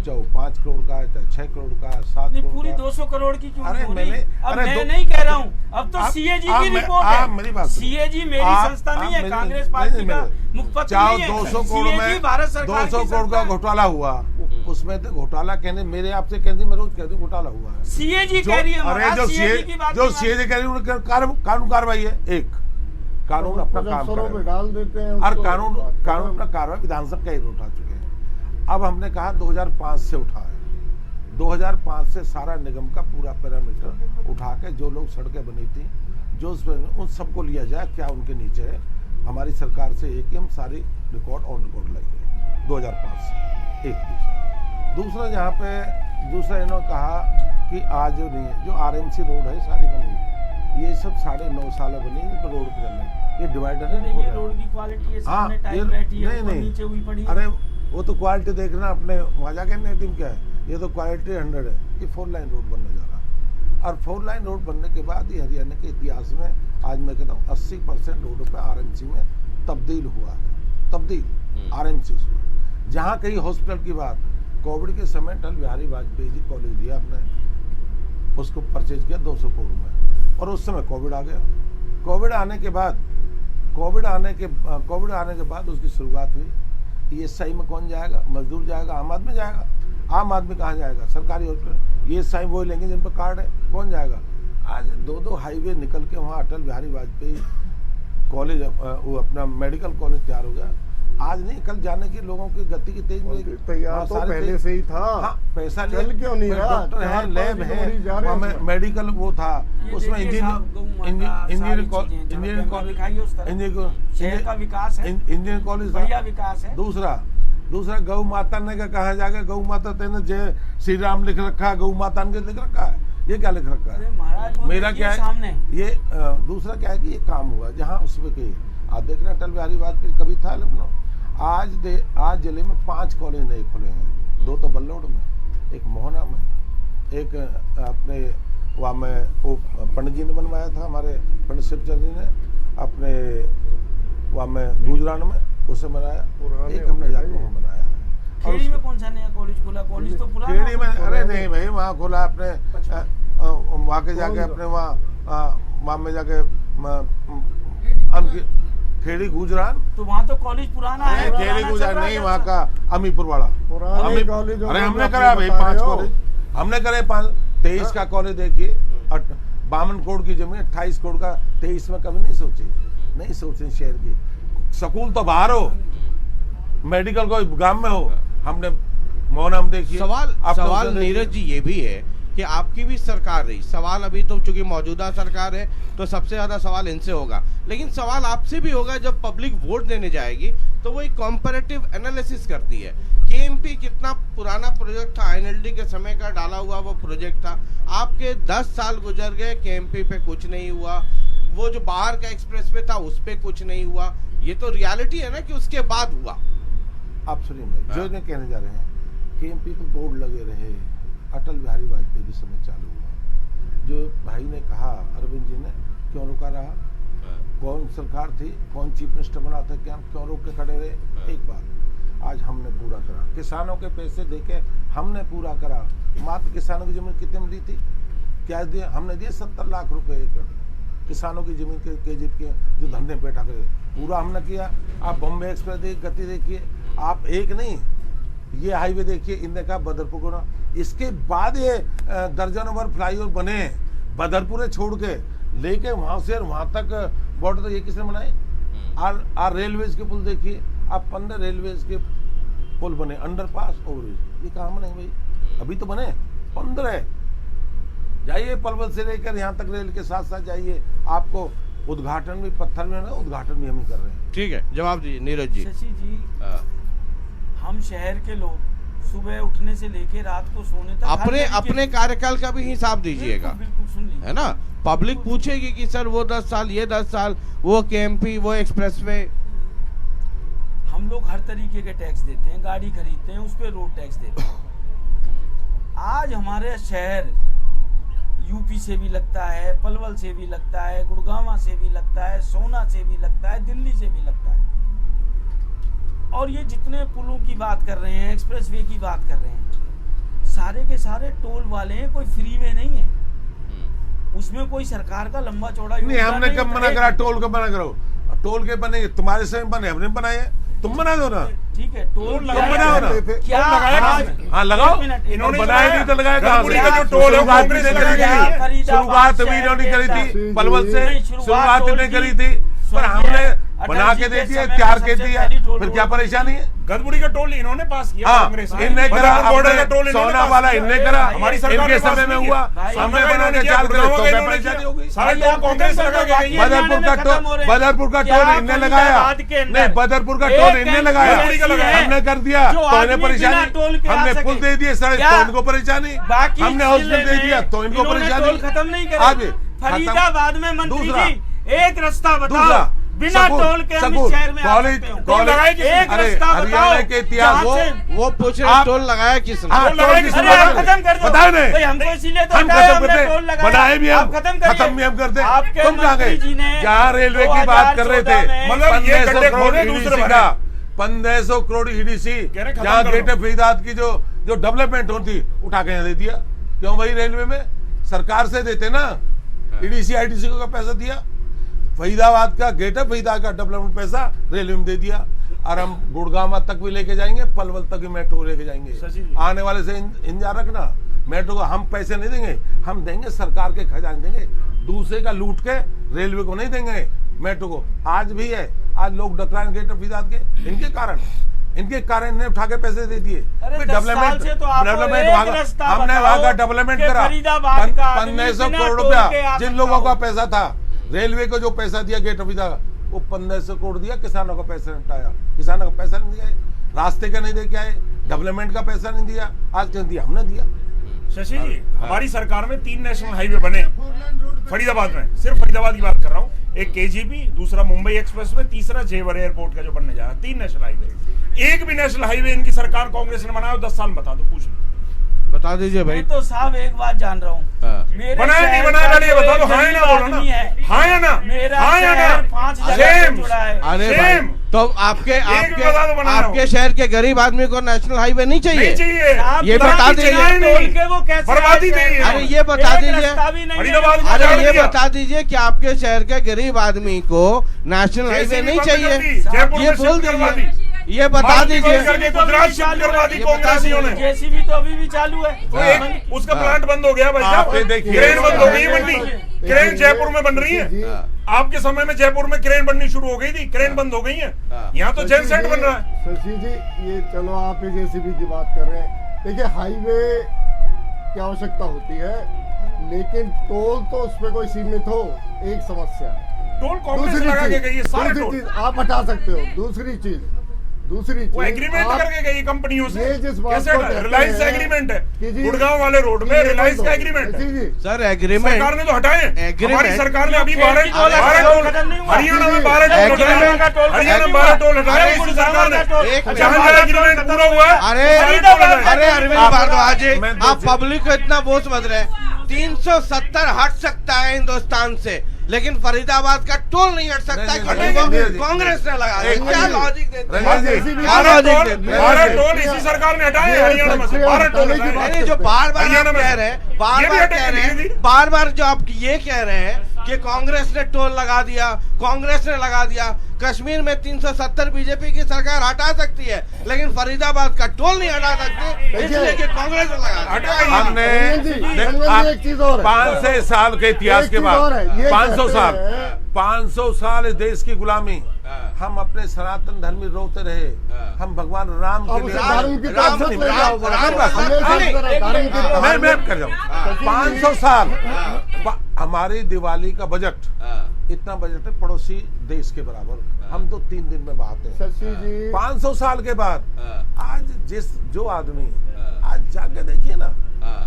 चाहे 5 करोड़ का, चाहे 6 करोड़ का, 7 करोड़ पूरी का। 200 करोड़ की क्यों? अरे मैंने, अब मैं नहीं कह रहा हूँ, अब तो CAG की रिपोर्ट है। मेरी बात, CAG मेरी संस्था नहीं है, कांग्रेस पार्टी का मुखपत्र नहीं है। 200 करोड़ में भारत सरकार 200 करोड़ का घोटाला हुआ, उसमें तो घोटाला कहने मेरे आपसे कहती, मैं रोज कहती हूँ घोटाला हुआ है। CAG कह रही है, अरे जो CAG कह रही है कानून कार्रवाई है। एक कानून अपना काम डाल देते हैं और कानून अपना कार्रवाई विधानसभा का ही उठा चुके हैं। अब हमने कहा 2005 से उठा है, 2005 से सारा निगम का पूरा पैरामीटर उठा के जो लोग सड़कें बनी थी, जो उन सबको लिया जाए, क्या उनके नीचे है। हमारी सरकार से एक ही हम सारी रिकॉर्ड ऑन रिकॉर्ड लाएंगे 2005 से। एक दूसरा जहाँ पे दूसरा इन्होंने कहा कि आज जो नहीं है, जो RMC रोड है सारी बनी, ये सब 9.5 साल बनी तो रोड पे चल रहे, ये डिवाइडर है, रोड की क्वालिटी है, सामने टाइल बैठी है, नीचे हुई पड़ी है। अरे वो तो क्वालिटी देखना अपने वहाँ जाके नेटिव क्या है, ये तो क्वालिटी 100 है। ये 4 लाइन रोड बनने जा रहा है, और 4 लाइन रोड बनने के बाद ही हरियाणा के इतिहास में आज मैं कहता हूँ 80% रोडों पे RMC में तब्दील हुआ है। तब्दील RMC में, जहाँ कहीं हॉस्पिटल की बात, कोविड के समय अटल बिहारी वाजपेयी जी कॉलेज दिया हमने, उसको परचेज किया 200 करोड़ में, और उस समय कोविड आ गया। कोविड आने के बाद उसकी शुरुआत हुई। ESI में कौन जाएगा? मजदूर जाएगा, आम आदमी जाएगा। आम आदमी कहाँ जाएगा? सरकारी हॉस्पिटल। ESI वो लेंगे जिन पर कार्ड है, कौन जाएगा? आज 2 हाईवे निकल के वहाँ अटल बिहारी वाजपेयी कॉलेज, वो अपना मेडिकल कॉलेज तैयार हो गया। आज नहीं, कल जाने की लोगों की गति की तेज मिलेगी। तैयार तो पहले से ही था। हाँ, पैसा चल क्यों नहीं रहा? डॉक्टर है, लैब है, मेडिकल वो था, उसमें इंजीनियरिंग कॉलेज बढ़िया विकास है। दूसरा गौ माता ने का कहा जाएगा, गौ माता तेने जय श्री राम लिख रखा है, गौ माता ने लिख रखा है, ये क्या लिख रखा है? मेरा क्या है ये दूसरा क्या है कि ये काम हुआ जहाँ उसमें के आप देखना अटल बिहारी वाजपेयी कभी था लखनऊ, आज जिले में 5 कॉलेज नए खुले हैं। 2 तो बल्लौड़ में, एक मोहना में, एक अपने वहाँ में वो पंडित जी ने बनवाया था, हमारे पंडित शिवचंद जी ने अपने वहाँ में गुजरात में उसे बनाया, एक हमने जाकर वहाँ बनाया है। खेड़ी में कौन सा नया कॉलेज खुला? कॉलेज तो पुराना। खेड़ी में अरे नहीं भाई, वहाँ खुला अपने वहाँ के जाके अपने वहाँ में जाके खेड़ी गुजरात, तो वहाँ तो कॉलेज पुराना है। खेड़ी गुजरात नहीं, वहाँ का अमीपुर वाला कॉलेज। अरे हमने करा भाई 5 कॉलेज, हमने करे 23 का कॉलेज। देखिए 52 करोड़ की जमीन, 28 करोड़ का 23 में कभी नहीं सोची शहर की। स्कूल तो बाहर हो, मेडिकल को गांव में हो। हमने मोहनम देखिए। सवाल नीरज जी ये भी है कि आपकी भी सरकार रही, सवाल अभी तो चूंकि मौजूदा सरकार है तो सबसे ज्यादा सवाल इनसे होगा, लेकिन सवाल आपसे भी होगा जब पब्लिक वोट देने जाएगी तो वो एक कंपैरेटिव एनालिसिस करती है। केएमपी कितना पुराना प्रोजेक्ट था, आईएनएलडी के समय का डाला हुआ वो प्रोजेक्ट था, आपके 10 साल गुजर गए, केएमपी पे कुछ नहीं हुआ, वो जो बाहर का एक्सप्रेसवे था उस पे कुछ नहीं हुआ। ये तो रियलिटी है ना कि उसके बाद हुआ। आप सुनिए, जो इन्हें कहने जा रहे हैं केएमपी पे बोर्ड लगे रहे, अटल बिहारी वाजपेयी के समय चालू हुआ। जो भाई ने कहा अरविंद जी ने, क्यों रुका रहा, कौन सरकार थी, कौन चीफ मिनिस्टर बना था, क्या क्यों रोक के खड़े रहे। एक बात आज हमने पूरा करा, किसानों के पैसे देके हमने पूरा करा। मात्र किसानों की जमीन कितने मिली थी, क्या दिए, हमने दिए 70 लाख रुपए एकड़ किसानों की जमीन के केजीएफ के जो धंधे बैठा करे, पूरा हमने किया। आप बॉम्बे एक्सप्रेस की गति देखिए, आप एक नहीं ये हाईवे देखिए, इनने कहा बदरपुर को ना, इसके बाद ये दर्जनों बार फ्लाईओवर बने बदरपुर छोड़ के, लेके वहां से वहां तक बॉर्डर तक। ये किसने बनाए, आर रेलवेज के पुल देखिए आप, 15 रेलवेज के पुल बने, अंडरपास, ओवरब्रिज, ये कहाँ बने भाई, अभी तो बने 15। जाइए पलवल से लेकर यहाँ तक रेल के साथ साथ जाइए, आपको उद्घाटन भी पत्थर में, उद्घाटन भी हम ही कर रहे हैं। ठीक है, जवाब दीजिए नीरज जी। शशि जी, हम शहर के लोग सुबह उठने से लेके रात को सोने तक अपने कार्यकाल का भी हिसाब दीजिएगा, बिल्कुल सुन लीजिए, है ना। पब्लिक पूछेगी कि सर वो 10 साल, ये 10 साल, वो केएमपी, वो एक्सप्रेसवे। हम लोग हर तरीके के टैक्स देते हैं, गाड़ी खरीदते हैं उस पर रोड टैक्स देते हैं। आज हमारे शहर यूपी से भी लगता है, पलवल से भी लगता है, गुड़गांव से भी लगता है, सोना से भी लगता है, दिल्ली से भी लगता है। और ये जितने पुलों की बात कर रहे हैं, एक्सप्रेसवे की बात कर रहे हैं, सारे के सारे टोल वाले हैं, कोई फ्री वे नहीं है, उसमें कोई सरकार का लंबा चौड़ा नहीं। हमने कब मना करा, टोल को मना करो, टोल के बने तुम्हारे समय बने, हमने बनाए, तुम बना दो ना, ठीक है, टोल बनाओ ना, क्या हाँ लगाओ, इन्होंने बनाया नहीं तो लगाया कहाँ से, शुरुआत भी नहीं करी थी, पलवल से शुरुआत नहीं करी थी, पर हमने बना के दे दिया, तैयार के दिया, फिर क्या परेशानी है। गदबुड़ी का टोल इन्होंने पास किया, कांग्रेस ने, इनने करा, सोना वाला इनने करा, हमारी सरकार के समय में हुआ, हमने बना के चाल करे तो क्या परेशानी होगी। सारे लोग कांग्रेस लगा के गई है। बदरपुर का टोल इनने लगाया, नहीं बदरपुर का टोल इनने लगाया, हमने कर दिया तो इन्हें परेशानी, हमने पुल दे दिए सड़क तो इनको परेशानी, हमने हॉस्पिटल दे दिया तो इनको परेशानी। खत्म नहीं करेंगे। फरीदाबाद में मंत्री जी एक रास्ता बताओ बिना टोल के हम इस शहर में आ सकते हो। कॉलेज एक रास्ता हरियाणा के इतिहास वो पूछ रहे टोल लगाया किसने, खत्म कर दो, बताओ नहीं, हमको इसीलिए तो हम खत्म करते, बनाए भी हम, खत्म भी हम करते। तुम कहाँ गए, जहाँ रेलवे की बात कर रहे थे, मतलब ये 1500 करोड़ ईडीसी, जहाँ गेट ऑफ फरीदाबाद की जो डेवलपमेंट होती उठा के यहाँ दे दिया। क्यों भाई, रेलवे में सरकार से देते ना, ईडीसी आईटीसी को पैसा दिया, फरीदाबाद का गेट ऑफ फरीदाबाद का डेवलपमेंट पैसा रेलवे में दे दिया, और हम गुड़गांव तक भी लेके जाएंगे, पलवल तक भी मेट्रो लेके जाएंगे। आने वाले से इंतजार रखना, मेट्रो को हम पैसे नहीं देंगे, हम देंगे सरकार के खजाने देंगे, दूसरे का लूट के रेलवे को नहीं देंगे, मेट्रो को। आज भी है, आज लोग डकरान गेट ऑफ फरीदाबाद के इनके कारण ने उठा के पैसे दे दिए। डेवलपमेंट हमने वहां का डेवलपमेंट करा, 1500 करोड़ रुपया जिन लोगों का पैसा था, रेलवे को जो पैसा दिया गेट ऑफ फरीदाबाद, वो 1500 करोड़ दिया, किसानों का पैसा निपटाया, किसानों का पैसा नहीं दिया, रास्ते का नहीं दे के आए, डेवलपमेंट का पैसा नहीं दिया, आज क्या दिया, हमने दिया। शशि जी, हमारी सरकार में 3 नेशनल हाईवे बने फरीदाबाद में, सिर्फ फरीदाबाद की बात कर रहा हूँ, एक केजीपी, दूसरा मुंबई एक्सप्रेसवे, तीसरा जेवर एयरपोर्ट का जो बनने जा रहा है, 3 नेशनल हाईवे। एक भी नेशनल हाईवे इनकी सरकार कांग्रेस ने बनाया 10 साल, बता दो, पूछ बता दीजिए भाई। मैं तो साहब एक बात जान रहा हूँ, बनाया नहीं बनाया, पहले ये बता दो, हाँ या ना बोलो ना, हाँ या ना, हाँ या ना। 5 जगह जुड़ा है। अरे भाई, तो आपके शहर के गरीब आदमी को नेशनल हाईवे नहीं चाहिए? ये बता दीजिए, बर्बादी नहीं है। अरे ये बता दीजिए कि आपके शहर के गरीब आदमी को नेशनल हाईवे नहीं चाहिए, ये बोल दीजिए, ये बता दीजिए। जेसीबी तो अभी भी चालू है, उसका प्लांट बंद हो गया भाई साहब, क्रेन बंद हो गई, मंडी क्रेन जयपुर में बन रही है, आपके समय में जयपुर में क्रेन बननी शुरू हो गई थी, क्रेन बंद हो गई है, यहाँ तो जेन सेट बन रहा है। शशि जी, ये चलो आप जेसीबी की बात कर रहे हैं, देखिए हाईवे की आवश्यकता होती है, लेकिन टोल तो उस पर कोई सीमित हो, एक समस्या है। टोल कांग्रेस लगा के गई है, सारे दूसरी टोल चीज आप हटा सकते हो। दूसरी चीज वो एग्रीमेंट करके गई कंपनियों से। ये जिस बात कैसे को कहते रिलायंस हैं एग्रीमेंट है, कि जी- गुड़गांव वाले रोड में रिलायंस का एग्रीमेंट है। सर एग्रीमेंट सरकार ने तो हटाए हैं। एग्रीमेंट- हमारी सरकार ने अभी 12 टोल हरियाणा में 12 टोल एग्रीमेंट- हटाए, हरियाणा में 12 टोल हटाए उसी सरकार ने। एक जहां जहां एग्रीमेंट पूरा हुआ है, अरे सारे टोल हटाए। अरे अरविंद भारद्वाज जी, आप पब्लिक को इतना बोझ समझ रहे हैं। 370 हट सकता है हिंदुस्तान से, लेकिन फरीदाबाद का टोल नहीं हट सकता है, क्योंकि कांग्रेस ने लगा दिया। क्या लॉजिक देते हैं? क्या लॉजिक देते हैं? 12 टोल इसी सरकार ने हटाए हैं हरियाणा में से। 12 टोल हटाए। नहीं, जो बार बार हरियाणा आप में कह रहे हैं, बार ये भी बार हटाए कह रहे हैं, धीरे-धीरे। बार बार जो आप ये कह रहे हैं कि कांग्रेस ने टोल लगा दिया, कांग्रेस ने लगा दिया। कश्मीर में 370 बीजेपी की सरकार हटा सकती है, लेकिन फरीदाबाद का टोल नहीं हटा सकती, इसलिए कि कांग्रेस ने लगा दिया। हमने एक चीज और है। 500 साल के इतिहास एक के चीज और है, बाद ये 500 कहते साल हैं- 500 साल इस देश की गुलामी, हम अपने सनातन धर्म में रोते रहे। हम भगवान राम के अब लिए उसे धर्म की राम- तरफ से ले राम- जाओ। राम- हमें राम- सब तरह धर्म की तरफ- मैं कर जाऊँ 500 साल हमारी दिवाली का बजट इतना बजट है पड़ोसी देश के बराबर, हम तो 3 दिन में बहाते हैं। शशि जी 500 साल के बाद आज जो आदमी आज जाके देखिए ना,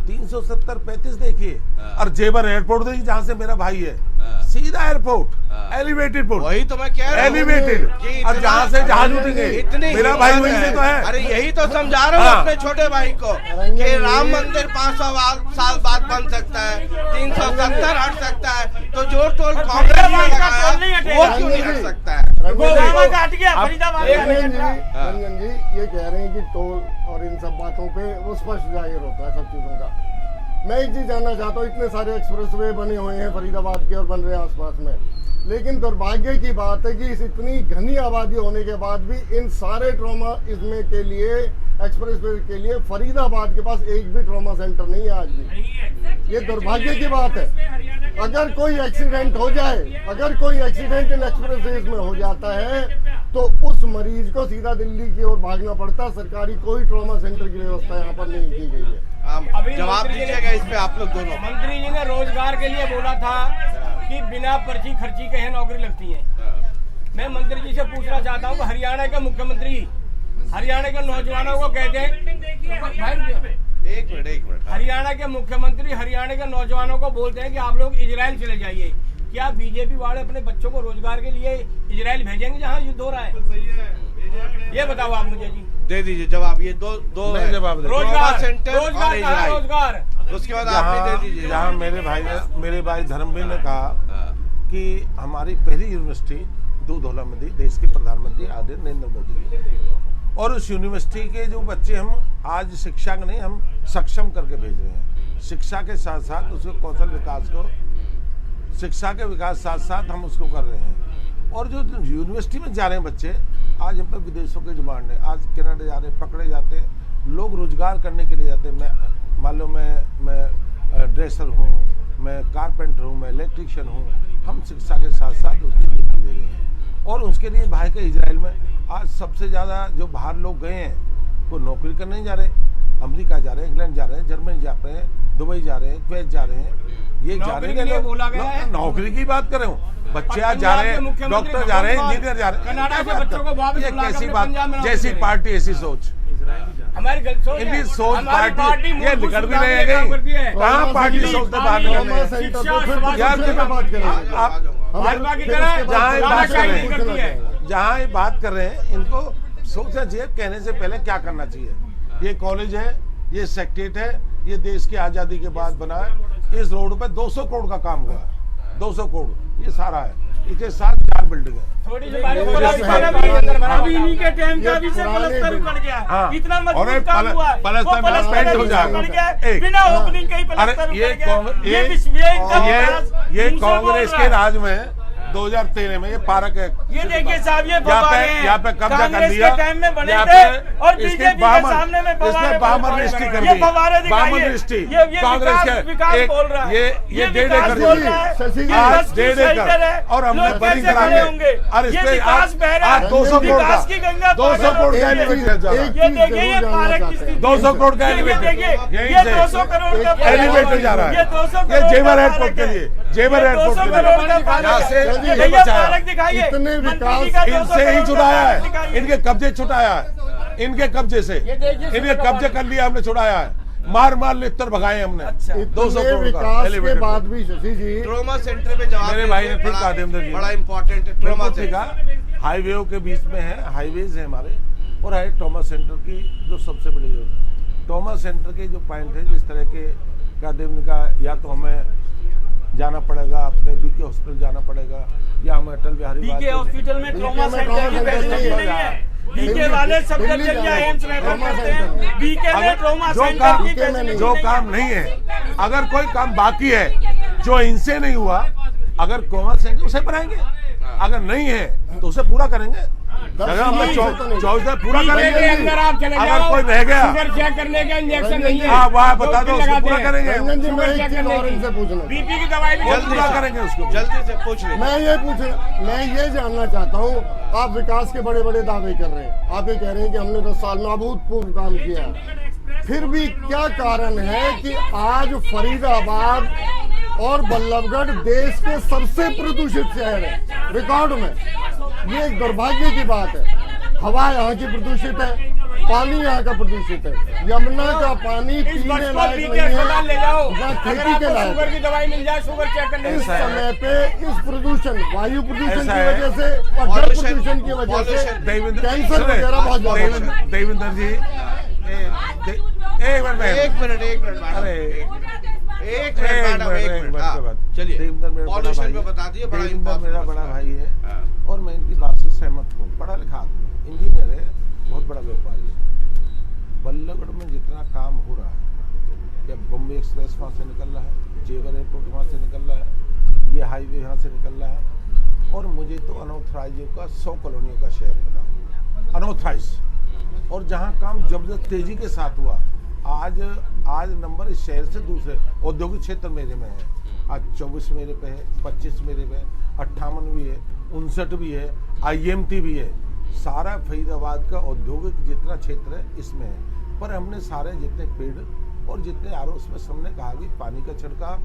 370-35 देखिए, और जेवर एयरपोर्ट देखिए जहाँ से मेरा भाई है, सीधा एयरपोर्ट, एलिवेटेड पोर्ट, वही तो मैं कह रहा हूँ एलिवेटेड, कि और जहाँ से जहाज उठेंगे, इतनी मेरा भाई वहीं से तो है। अरे यही तो समझा रहा हूँ हाँ। अपने छोटे भाई को कि राम मंदिर 500 साल बाद बन सकता है, 370 हट सकता है, तो जो टोल कांग्रेस ने लगाया वो क्यों नहीं हट सकता है? रंजन जी ये कह रहे हैं कि टोल और इन सब बातों पे वो स्पष्ट जाहिर होता है सब चीजों का। मैं एक चीज जानना चाहता हूँ, इतने सारे एक्सप्रेसवे बने हुए हैं फरीदाबाद के और बन रहे हैं आसपास में, लेकिन दुर्भाग्य की बात है कि इस इतनी घनी आबादी होने के बाद भी इन सारे ट्रॉमा इसमें के लिए एक्सप्रेसवे के लिए फरीदाबाद के पास एक भी ट्रॉमा सेंटर नहीं है आज भी। ये दुर्भाग्य की बात है। अगर कोई एक्सीडेंट हो जाए, अगर कोई एक्सीडेंट इन एक्सप्रेसवेज में हो जाता है तो उस मरीज को सीधा दिल्ली की ओर भागना पड़ता। सरकारी कोई ट्रॉमा सेंटर की व्यवस्था यहाँ पर नहीं की गई है। जवाब दीजिएगा इस पे आप लोग दोनों। मंत्री जी ने रोजगार के लिए बोला था कि बिना पर्ची खर्ची के हैं नौकरी लगती है। मैं मंत्री जी से पूछना चाहता हूँ कि हरियाणा के मुख्यमंत्री हरियाणा के नौजवानों को कहते हैं, एक मिनट हरियाणा के मुख्यमंत्री हरियाणा के नौजवानों को बोलते हैं कि आप लोग इजराइल चले जाइए। क्या बीजेपी वाले अपने बच्चों को रोजगार के लिए इजराइल भेजेंगे जहाँ युद्ध हो रहा है? ये बताओ आप मुझे जी। दे दीजिए जवाब। ये दो जवाब रोजगार सेंटर और रोजगार इजराइल। रोजगार उसके बाद आप भी दे दीजिए। जहाँ मेरे भाई धर्मवीर ने कहा कि हमारी पहली यूनिवर्सिटी दूधौला में दी देश के प्रधानमंत्री आदरणीय नरेंद्र मोदी जी, और उस यूनिवर्सिटी के जो बच्चे हम आज शिक्षा के नहीं हम सक्षम करके भेज रहे हैं। शिक्षा के साथ साथ उसके कौशल विकास को, शिक्षा के विकास साथ साथ हम उसको कर रहे हैं। और जो यूनिवर्सिटी में जा रहे हैं बच्चे, आज हम पे विदेशों के डिमांड है, आज कनाडा जा रहे हैं, पकड़े जाते हैं लोग रोजगार करने के लिए जाते हैं। मैं मान लो मैं ड्रेसर हूँ, मैं कारपेंटर हूँ, मैं इलेक्ट्रिशियन हूँ, हम शिक्षा के साथ साथ उसकी डिग्री दे रहे हैं। और उसके लिए भाई के इजराइल में आज सबसे ज़्यादा जो बाहर लोग गए हैं वो नौकरी करने नहीं जा रहे, अमेरिका जा रहे हैं, इंग्लैंड जा रहे हैं, जर्मनी जा रहे हैं, दुबई जा रहे हैं, कुवैत जा रहे हैं, ये जा रहे हैं। बोला गया है नौकरी की बात कर रहे हूँ, बच्चे आज जा रहे हैं, डॉक्टर जा रहे हैं, इंजीनियर जा रहे हैं। कनाडा के बच्चों को वापस ये बुला के कैसी अपने बात, पंजाब में जैसी नौकरी पार्टी ऐसी सोच, हमारी गलत सोच इनकी है। सोच हमारी पार्टी ये मूलभूत निकल भी सुधार नहीं के काम करती गई। है। कहाँ पार्टी सोचते बात ट्रॉमा करने सेंटर शिक्षा, तो फिर स्वास्थ्य यार दूसरे पे बात करेंगे। आप भाजपा की तरह जहाँ ये बात कर दादाशाही रहे नहीं करती है। हैं, जहाँ ये बात कर रहे हैं, इनको सोचना चाहिए कहने से पहले क्या करना चाहिए। ये कॉलेज है, ये सेक्रेटरीट है, ये देश की आजादी के बाद बना है। इस रोड पे 200 करोड़ का काम हुआ है, 200 करोड़ ये सारा है, इसके साथ 4 बिल्डिंग है। थोड़ी सी बारी अभी इन्हीं के टाइम का भी से पलस्तर उखड़ गया। हाँ। इतना और मजबूत काम हुआ है। पलस्तर वो पलस्तर पेंट हो अभी जाएगा। उखड़ गया। एक। बिना ओपनिंग के ही अरे पलस्तर ये उखड़ गया। कांग्रेस ये के इनसे बोल राज रहा है। में 2013 में ये पार्क है। ये देखिए साहब, ये यहाँ पे कब्जा कर लिया, टाइम में बने यहाँ थे पे और बीजेपी के सामने में इसमें बामन दृष्टि कर ये दी, फव्वारे दिखाइए। बामन दृष्टि ये कांग्रेस के बोल रहा है, ये 1.5 एकड़ आज 1.5 एकड़ और हमने बड़ी करा के और इस पे आज 200 करोड़ का 200 करोड़ का एलिवेटेड जा रहा है, 200 करोड़ का एलिवेटेड, यहीं से 200 करोड़ का एलिवेटेड जा रहा है, ये जेवर एयरपोर्ट के लिए, जेवर एयरपोर्ट के लिए यहाँ से ये बचाया, इतने विकास इनसे ही छुड़ाया है, इनके कब्जे छुड़ाया है, इनके कब्जे से इनके कब्जे कर लिया हमने, छुड़ाया है, मार मार लितर भगाए हमने। 200 करोड़ विकास के बाद भी शशि जी ट्रोमा सेंटर पे जवाब मेरे भाई ने फिर कहा देवेंद्र जी बड़ा इंपॉर्टेंट है। ट्रोमा सेंटर हाईवे के बीच में है, हाईवेज है हमारे, और है ट्रोमा सेंटर की जो सबसे बड़ी ट्रोमा सेंटर के जो पॉइंट है, जिस तरह के का देवेंद्र का, या तो हमें जाना पड़ेगा अपने बीके हॉस्पिटल जाना पड़ेगा, या हमें अटल बिहारी बीके हॉस्पिटल में ट्रॉमा सेंटर की फैसिलिटी नहीं है। बीके वाले सब जगह एम्स रेफर करते हैं, बीके में ट्रॉमा सेंटर की फैसिलिटी जो काम नहीं है, अगर कोई काम बाकी है जो इनसे नहीं हुआ, अगर ट्रॉमा सेंटर उसे बनाएंगे, अगर नहीं है तो उसे पूरा करेंगे, अगर हमने 24 में पूरा करेंगे। अंदर आप चले अगर जाओ, कोई रह गया शुगर चेक करने का इंजेक्शन नहीं है, हाँ वहाँ बता दो, उसको पूरा करेंगे, बीपी की दवाई भी जल्दी पूरा करेंगे उसको। जल्दी से पूछ ले। मैं ये जानना चाहता हूँ, आप विकास के बड़े बड़े दावे कर रहे हैं, आप ये कह रहे हैं कि हमने 10 साल में अभूतपूर्व काम किया, फिर भी क्या कारण है कि आज फरीदाबाद और बल्लभगढ़ देश के सबसे प्रदूषित शहर है रिकॉर्ड में? ये एक दुर्भाग्य की बात है। हवा यहाँ की प्रदूषित है, पानी यहाँ का प्रदूषित है, यमुना का पानी पीने लायक नहीं है, ले जाओ, ना खेती के लायक। शुगर की दवाई मिल जाए, शुगर चेक करने इस समय पे इस प्रदूषण, वायु प्रदूषण की वजह से और जल प्रदूषण की वजह से कैंसर वगैरह बहुत ज्यादा। देवेंद्र जी एक मिनट चलिए, देवेंद्र मेरा बड़ा भाई है और मैं इनकी बात से सहमत हूँ, पढ़ा लिखा आदमी, इंजीनियर है, बहुत बड़ा व्यापारी है। बल्लभगढ़ में जितना काम हो रहा है, क्या बॉम्बे एक्सप्रेस वहाँ से निकल रहा है, जेवर एयरपोर्ट वहाँ से निकल रहा है, ये हाईवे यहाँ से निकल रहा है, और मुझे तो अनऑथराइज का 100 कॉलोनियों का शहर मिला, अनऑथराइज, और जहाँ काम जबरदस्त तेजी के साथ हुआ। आज नंबर इस शहर से दूसरे औद्योगिक क्षेत्र मेरे में है, आज 24 मेरे पे है, 25 मेरे पे है, 58 भी है, 59 भी है, IMT भी है, सारा फरीदाबाद का औद्योगिक जितना क्षेत्र है इसमें है। पर हमने सारे जितने पेड़ और जितने आरोप में सबने कहा कि पानी का छिड़काव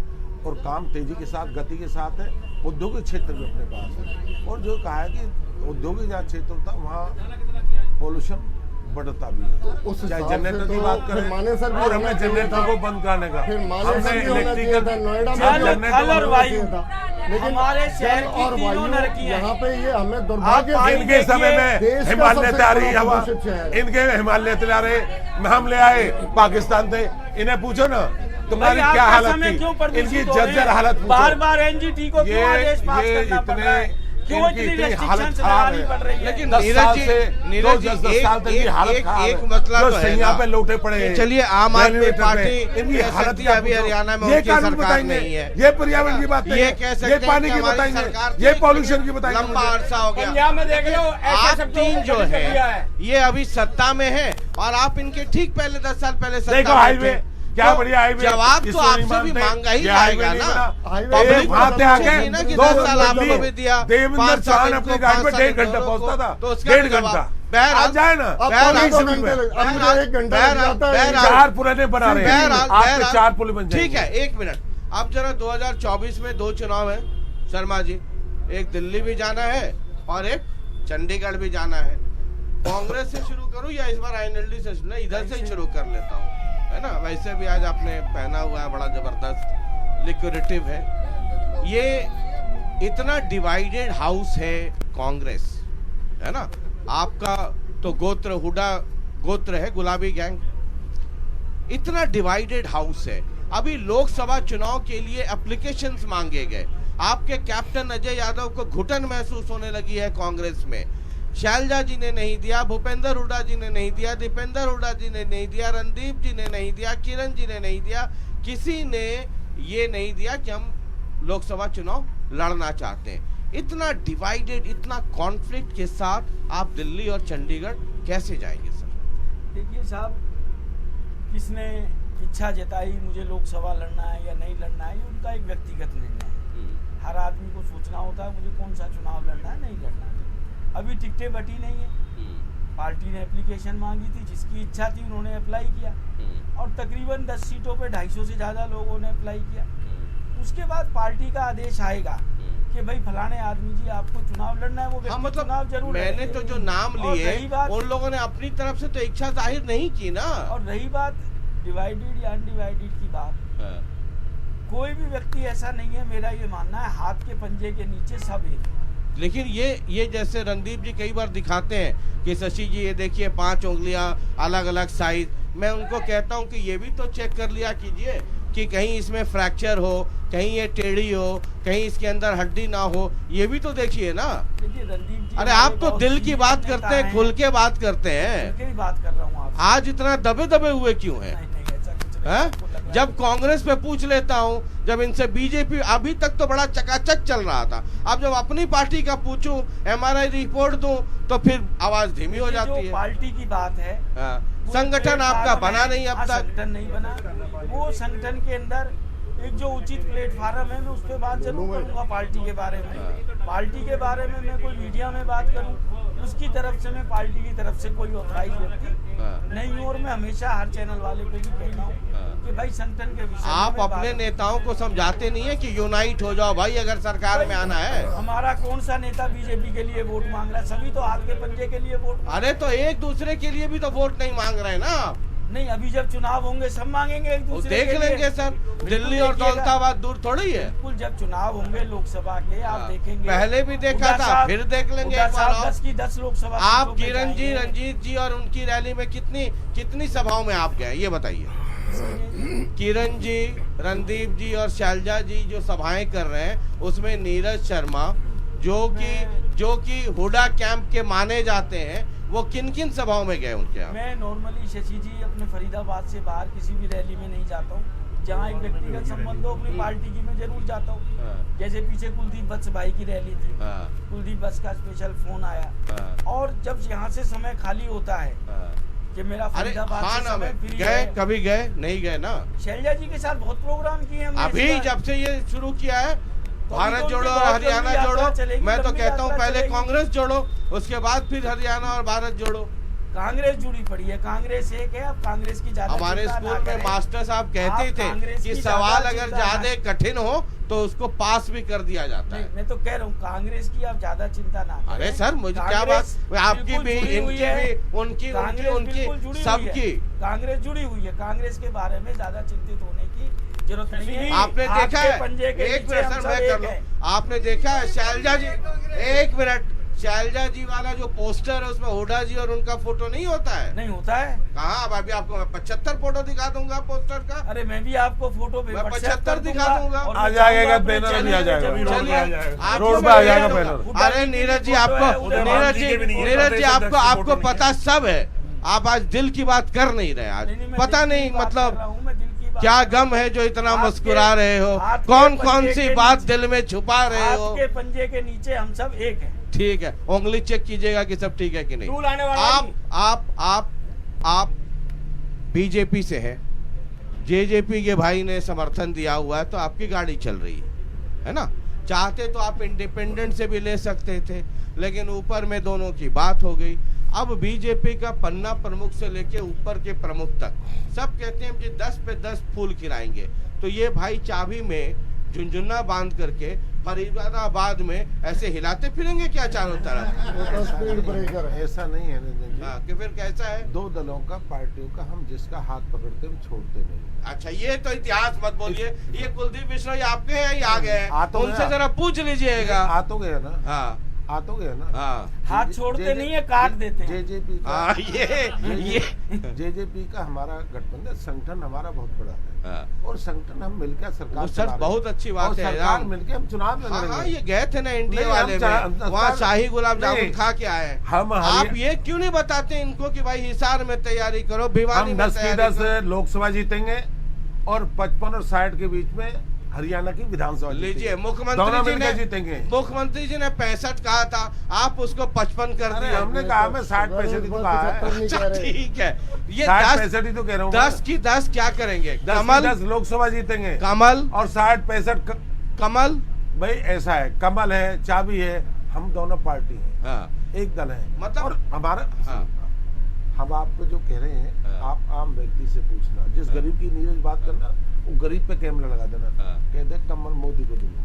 और काम तेजी के साथ, गति के साथ है, औद्योगिक क्षेत्र भी अपने पास है, और जो कहा है कि औद्योगिक जहाँ क्षेत्र होता वहाँ पोल्यूशन बढ़ता भी है। चाहे जनरेटर की बात करें, और हमने जनरेटर को बंद कराने का, हमने इलेक्ट्रिकल नोएडा और वायु, लेकिन हमारे शहर की और तीनों वायु नरकी है। यहाँ पे ये हमें दुर्भाग्य, इनके समय में हिमालय से आ रही हवा, इनके हिमालय से आ रहे, हम ले आए पाकिस्तान से, इन्हें पूछो ना तुम्हारी क्या हालत थी, इनकी जर्जर हालत पूछो। बार एनजीटी को क्यों आदेश पास करना पड़ रहा है, क्यों इतनी हालत restrictions खराब लगानी पड़ रही है? लेकिन 10 साल से 10 साल तक की हालत खराब है, एक मसला तो है यहाँ पे लौटे पड़े हैं। चलिए, आम आदमी पार्टी इनकी हालत क्या अभी हरियाणा में उनकी सरकार नहीं है, ये पर्यावरण की बात ये कह सकते ये हैं पानी कि की हमारी बताएंगे, सरकार ये पॉल्यूशन की बताएंगे। लंबा अरसा हो गया, पंजाब में देख लो, आप तीन जो है ये अभी सत्ता में है, और आप इनके ठीक पहले 10 साल पहले देखो हाईवे क्या बढ़िया हाईवे, जवाब तो आपसे भी मांगा ही जाएगा ना। पब्लिक वहां से आके 10 साल आपको भी दिया, देवेंद्र चौहान अपनी गाड़ी में 1.5 घंटा पहुंचता था, तो 1.5 घंटा आ जाए ना, 1 घंटा 4 पुराने बना रहे हैं, आपके 4 पुल बन जाएंगे। ठीक है, 1 मिनट, अब जरा 2024 में 2 चुनाव है शर्मा जी, एक दिल्ली भी जाना है और एक चंडीगढ़ भी जाना है। कांग्रेस से शुरू करूं या इस बार INLD से? इधर से ही शुरू कर लेता हूं, है ना। वैसे भी आज आपने पहना हुआ है, बड़ा जबरदस्त लिक्विडेटिव है। ये इतना डिवाइडेड हाउस है कांग्रेस, है ना। आपका तो गोत्र हुडा गोत्र है, गुलाबी गैंग, इतना डिवाइडेड हाउस है। अभी लोकसभा चुनाव के लिए एप्लीकेशंस मांगे गए, आपके कैप्टन अजय यादव को घुटन महसूस होने लगी है कांग्रेस में। शैलजा जी ने नहीं दिया, भूपेंद्र हुड्डा जी ने नहीं दिया, दीपेंद्र हुड्डा जी ने नहीं दिया, रणदीप जी ने नहीं दिया, किरण जी ने नहीं दिया, किसी ने ये नहीं दिया कि हम लोकसभा चुनाव लड़ना चाहते हैं। इतना डिवाइडेड, इतना कॉन्फ्लिक्ट के साथ आप दिल्ली और चंडीगढ़ कैसे जाएंगे सर? देखिए साहब, किसने इच्छा जताई मुझे लोकसभा लड़ना है या नहीं लड़ना है, ये उनका एक व्यक्तिगत निर्णय है। हर आदमी को सोचना होता है मुझे कौन सा चुनाव लड़ना है, नहीं लड़ना है। अभी टिकटें बटी नहीं है, पार्टी ने एप्लीकेशन मांगी थी, जिसकी इच्छा थी उन्होंने अप्लाई किया और तकरीबन 10 सीटों पे 250 से ज़्यादा लोगों ने अप्लाई किया। उसके बाद पार्टी का आदेश आएगा कि भाई फलाने आदमी जी आपको चुनाव लड़ना है, वो व्यक्ति मतलब चुनाव जरूर मैंने तो जो नाम लिए उन लोगों ने अपनी तरफ से तो इच्छा जाहिर नहीं की ना। और रही बात डिवाइडेड या अनडिवाइडेड की बात, कोई भी व्यक्ति ऐसा नहीं है, मेरा ये मानना है, हाथ के पंजे के नीचे सब है। लेकिन ये जैसे रणदीप जी कई बार दिखाते हैं कि शशि जी ये देखिए 5 उंगलियां अलग अलग साइज, मैं उनको कहता हूं कि ये भी तो चेक कर लिया कीजिए कि कहीं इसमें फ्रैक्चर हो, कहीं ये टेढ़ी हो, कहीं इसके अंदर हड्डी ना हो, ये भी तो देखिए ना। अरे आप तो दिल की बात करते हैं, खुल के बात करते हैं, बात कर रहा हूँ। आज इतना दबे दबे हुए क्यों हैं? जब कांग्रेस पे पूछ लेता हूँ, जब इनसे बीजेपी अभी तक तो बड़ा चकाचक चल रहा था, अब जब अपनी पार्टी का पूछूं, MRI रिपोर्ट दूं, तो फिर आवाज धीमी हो जाती है। पार्टी की बात है, संगठन आपका बना नहीं अब तक। संगठन नहीं बना, वो संगठन के अंदर एक जो उचित प्लेटफार्म है, मैं उस पर बात जरूर करूंगा। पार्टी के बारे में, पार्टी के बारे में मैं कोई मीडिया में बात करूं, उसकी तरफ से मैं पार्टी की तरफ से कोई ऑथराइज व्यक्ति नहीं हूं। और मैं हमेशा हर चैनल वाले को भी कहता हूं कि भाई संगठन के विषय आप अपने नेताओं को समझाते नहीं है कि यूनाइट हो जाओ भाई अगर सरकार में आना है। हमारा कौन सा नेता बीजेपी के लिए वोट मांग रहा है? सभी तो हाथ के पंजे के लिए वोट। अरे तो एक दूसरे के लिए भी तो वोट नहीं मांग रहे ना। नहीं, अभी जब चुनाव होंगे सब मांगेंगे एक दूसरे देख लेंगे सर, दिल्ली और दौलताबाद दूर थोड़ी है। बिल्कुल, जब चुनाव होंगे लोकसभा के आप देखेंगे। पहले भी देखा था, फिर देख लेंगे एक बार। 10 लोकसभा आप किरण जी, रंजीत जी और उनकी रैली में कितनी सभाओं में आप गए, ये बताइए। किरण जी, रणदीप जी और शैलजा जी जो सभाएं कर रहे हैं, उसमें नीरज शर्मा जो कि हुडा कैंप के माने जाते हैं, वो किन किन सभाओं में गए उनके यहाँ? मैं नॉर्मली शशि जी अपने फरीदाबाद से बाहर किसी भी रैली में नहीं जाता हूँ। जहाँ एक व्यक्तिगत संबंध हो अपनी पार्टी की, मैं जरूर जाता हूँ। जैसे पीछे कुलदीप वत्स भाई की रैली थी, कुलदीप वत्स का स्पेशल फोन आया। और जब यहाँ से समय खाली होता है कि मेरा फरीदाबाद से समय फ्री है, कभी गए नहीं गए ना? शैलजा जी के साथ बहुत प्रोग्राम किए हमने। अभी जब से ये शुरू किया है भारत जोड़ो और हरियाणा जोड़ो, मैं तो कहता हूँ पहले कांग्रेस जोड़ो, उसके बाद फिर हरियाणा और भारत जोड़ो। कांग्रेस जुड़ी पड़ी है, कांग्रेस एक है। अब कांग्रेस की ज्यादा हमारे स्कूल में मास्टर साहब कहते थे कि सवाल अगर ज्यादा कठिन हो तो उसको पास भी कर दिया जाता है। मैं तो कह रहा हूँ कांग्रेस की आप ज्यादा चिंता ना करें। अरे सर मुझे क्या बात, आपकी भी, इनकी भी, उनकी सबकी कांग्रेस जुड़ी हुई है। कांग्रेस के बारे में ज्यादा चिंतित होने की जरूरत नहीं है। आपने देखा है, एक मिनट सर मैं कर लूं, आपने देखा है शैलजा जी, एक मिनट, शैलजा जी वाला जो पोस्टर है उसमें हुडा जी और उनका फोटो नहीं होता है? नहीं होता है। कहाँ? अभी आपको 75 फोटो दिखा दूंगा पोस्टर का। अरे मैं भी आपको फोटो 75 दिखा दूंगा। आ जाएगा बैनर, भी आ जाएगा, रोड पे आ जाएगा बैनर। अरे नीरज जी आपको पता सब है, आप आज दिल की बात कर नहीं रहे। आज पता नहीं मतलब क्या गम है जो इतना मुस्कुरा रहे हो, कौन सी बात दिल में छुपा रहे हो? आपके पंजे के नीचे हम सब एक हैं। ठीक है, उंगली चेक कीजिएगा कि सब ठीक है कि नहीं। आप बीजेपी से हैं, जेजेपी के भाई ने समर्थन दिया हुआ है तो आपकी गाड़ी चल रही है ना? चाहते तो आप इंडिपेंडेंट से भी ले सकते थे, लेकिन ऊपर में दोनों की बात हो गई। अब बीजेपी का पन्ना प्रमुख से लेके ऊपर के प्रमुख तक सब कहते हैं कि 10 पे 10 फूल खिलाएंगे। तो ये भाई चाबी में झुंझुना बांध करके फरीदाबाद में ऐसे हिलाते फिरेंगे क्या चारों तरफ? स्पीड ब्रेकर ऐसा नहीं है रंजन जी। हाँ, कि फिर कैसा है? 2 दलों का, पार्टियों का, हम जिसका हाथ पकड़ते हम छोड़ते नहीं। अच्छा, ये तो इतिहास मत बोलिए। ये कुलदीप बिश्नोई आपके हैं या आ गए हैं? उनसे जरा पूछ लीजिएगा। आ तो गया ना। हाँ, आ तो गया ना। हाँ, हाथ छोड़ते नहीं है, काट देते हैं। जेजेपी का, ये जेजेपी का हमारा गठबंधन संगठन हमारा बहुत बड़ा है। और संगठन हम मिलकर सरकार सर बहुत अच्छी बात है, सरकार मिलकर हम चुनाव लड़ेंगे। हाँ, ये गए थे ना इंडिया वाले में, वहाँ शाही गुलाब जामुन खा के आए। आप ये क्यों नहीं बताते इनको कि भाई हिसार में तैयारी करो, भिवानी में 10 की 10 लोकसभा जीतेंगे और 55 और 60 के बीच में हरियाणा की विधानसभा लीजिए, दोनों मुख्यमंत्री मिलकर जीतेंगे। मुख्यमंत्री जी ने 65 कहा था, आप उसको 55 कर दिया। हमने कहा, मैं 60-65 तो कहा है। अच्छा, ठीक है, ये 60-65 ही तो कह रहा हूँ। 10 की 10 क्या करेंगे? 10 लोकसभा जीतेंगे कमल, और 60-65 कमल। भाई ऐसा है, कमल है, चाबी है, हम दोनों पार्टी हैं, एक दल है। मतलब और हमारा हम आपको जो कह रहे हैं, आप आम व्यक्ति से पूछना, जिस गरीब की नीरज बात करना, वो गरीब पे कैमरा लगा देना, कहते कमल मोदी को दूंगा,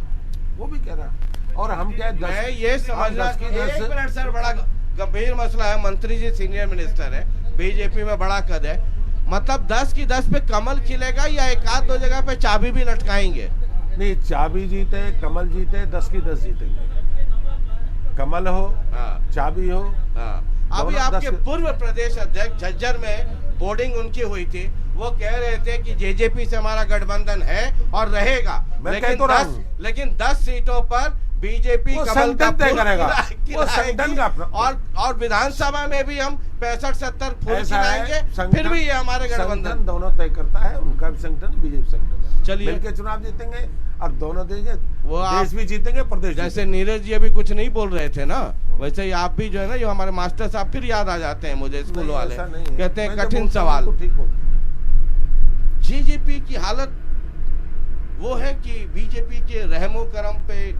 वो भी कह रहा। और हम क्या मैं ये समझना कि 1 मिनट सर, बड़ा गंभीर मसला है। मंत्री जी सीनियर मिनिस्टर है, बीजेपी में बड़ा कद है, मतलब 10 की 10 पे कमल खिलेगा या एक आध दो जगह पे चाबी भी लटकाएंगे? नहीं, चाबी जीते, कमल जीते, 10 की 10 जीतेंगे। कमल हो, चाबी हो। अभी आपके पूर्व प्रदेश अध्यक्ष झज्जर में बोर्डिंग उनकी हुई थी, वो कह रहे थे कि जेजेपी से हमारा गठबंधन है और रहेगा, लेकिन 10 सीटों पर बीजेपी कमल का तय करेगा, वो संगठन का। और विधानसभा में भी हम 65-70 फूल खिलाएंगे, फिर भी ये हमारे गठबंधन दोनों तय करता है, उनका भी संगठन, बीजेपी संगठन। चलिए, मिलकर चुनाव जीतेंगे और दोनों देंगे, वो देश भी जीतेंगे, प्रदेश। जैसे नीरज जी अभी कुछ नहीं बोल रहे थे ना, वैसे ही आप भी जो है ना, जो हमारे मास्टर साहब फिर याद आ जाते हैं मुझे, स्कूल वाले कहते हैं कठिन सवाल। जेजेपी की हालत वो है कि बीजेपी के रहमो करम पे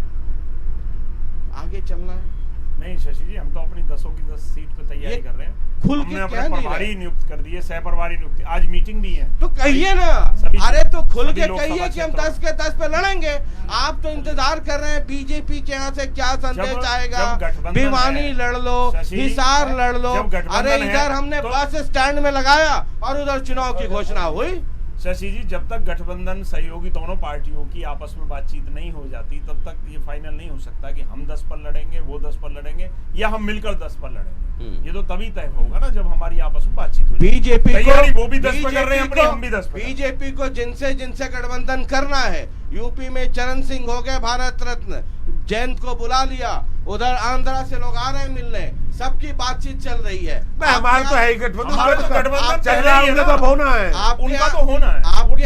आगे चलना है। नहीं शशि जी, हम तो अपनी 10 की 10 सीट पे तैयारी कर रहे हैं। हमने अपने प्रभारी नियुक्त कर दिए, सह प्रभारी नियुक्त, आज मीटिंग भी है। तो कहिए ना, अरे तो खुल के कहिए कि हम 10 के 10 पे लड़ेंगे। आप तो इंतजार कर रहे हैं बीजेपी के यहाँ से क्या संदेश आएगा। भिवानी लड़ लो, हिसार लड़ लो, अरे इधर हमने बस स्टैंड में लगाया और उधर चुनाव की घोषणा हुई। शशि जी, जब तक गठबंधन सहयोगी दोनों पार्टियों की आपस में बातचीत नहीं हो जाती, तब तक ये फाइनल नहीं हो सकता कि हम 10 पर लड़ेंगे, वो 10 पर लड़ेंगे, या हम मिलकर 10 पर लड़ेंगे। ये तो तभी तय होगा ना जब हमारी आपस में बातचीत हो। बीजेपी को वो भी 10 पर कर रहे हैं अपनी, हम भी 10 पर। बीजेपी को जिनसे गठबंधन करना है, यूपी में चरण सिंह हो गए भारत रत्न, जयंत को बुला लिया, उधर आंध्रा से लोग आ रहे हैं मिलने, सबकी बातचीत चल रही है। हमारा तो है गठबंधन, चल रहा है, तो होना है, उनका तो होना है। आपके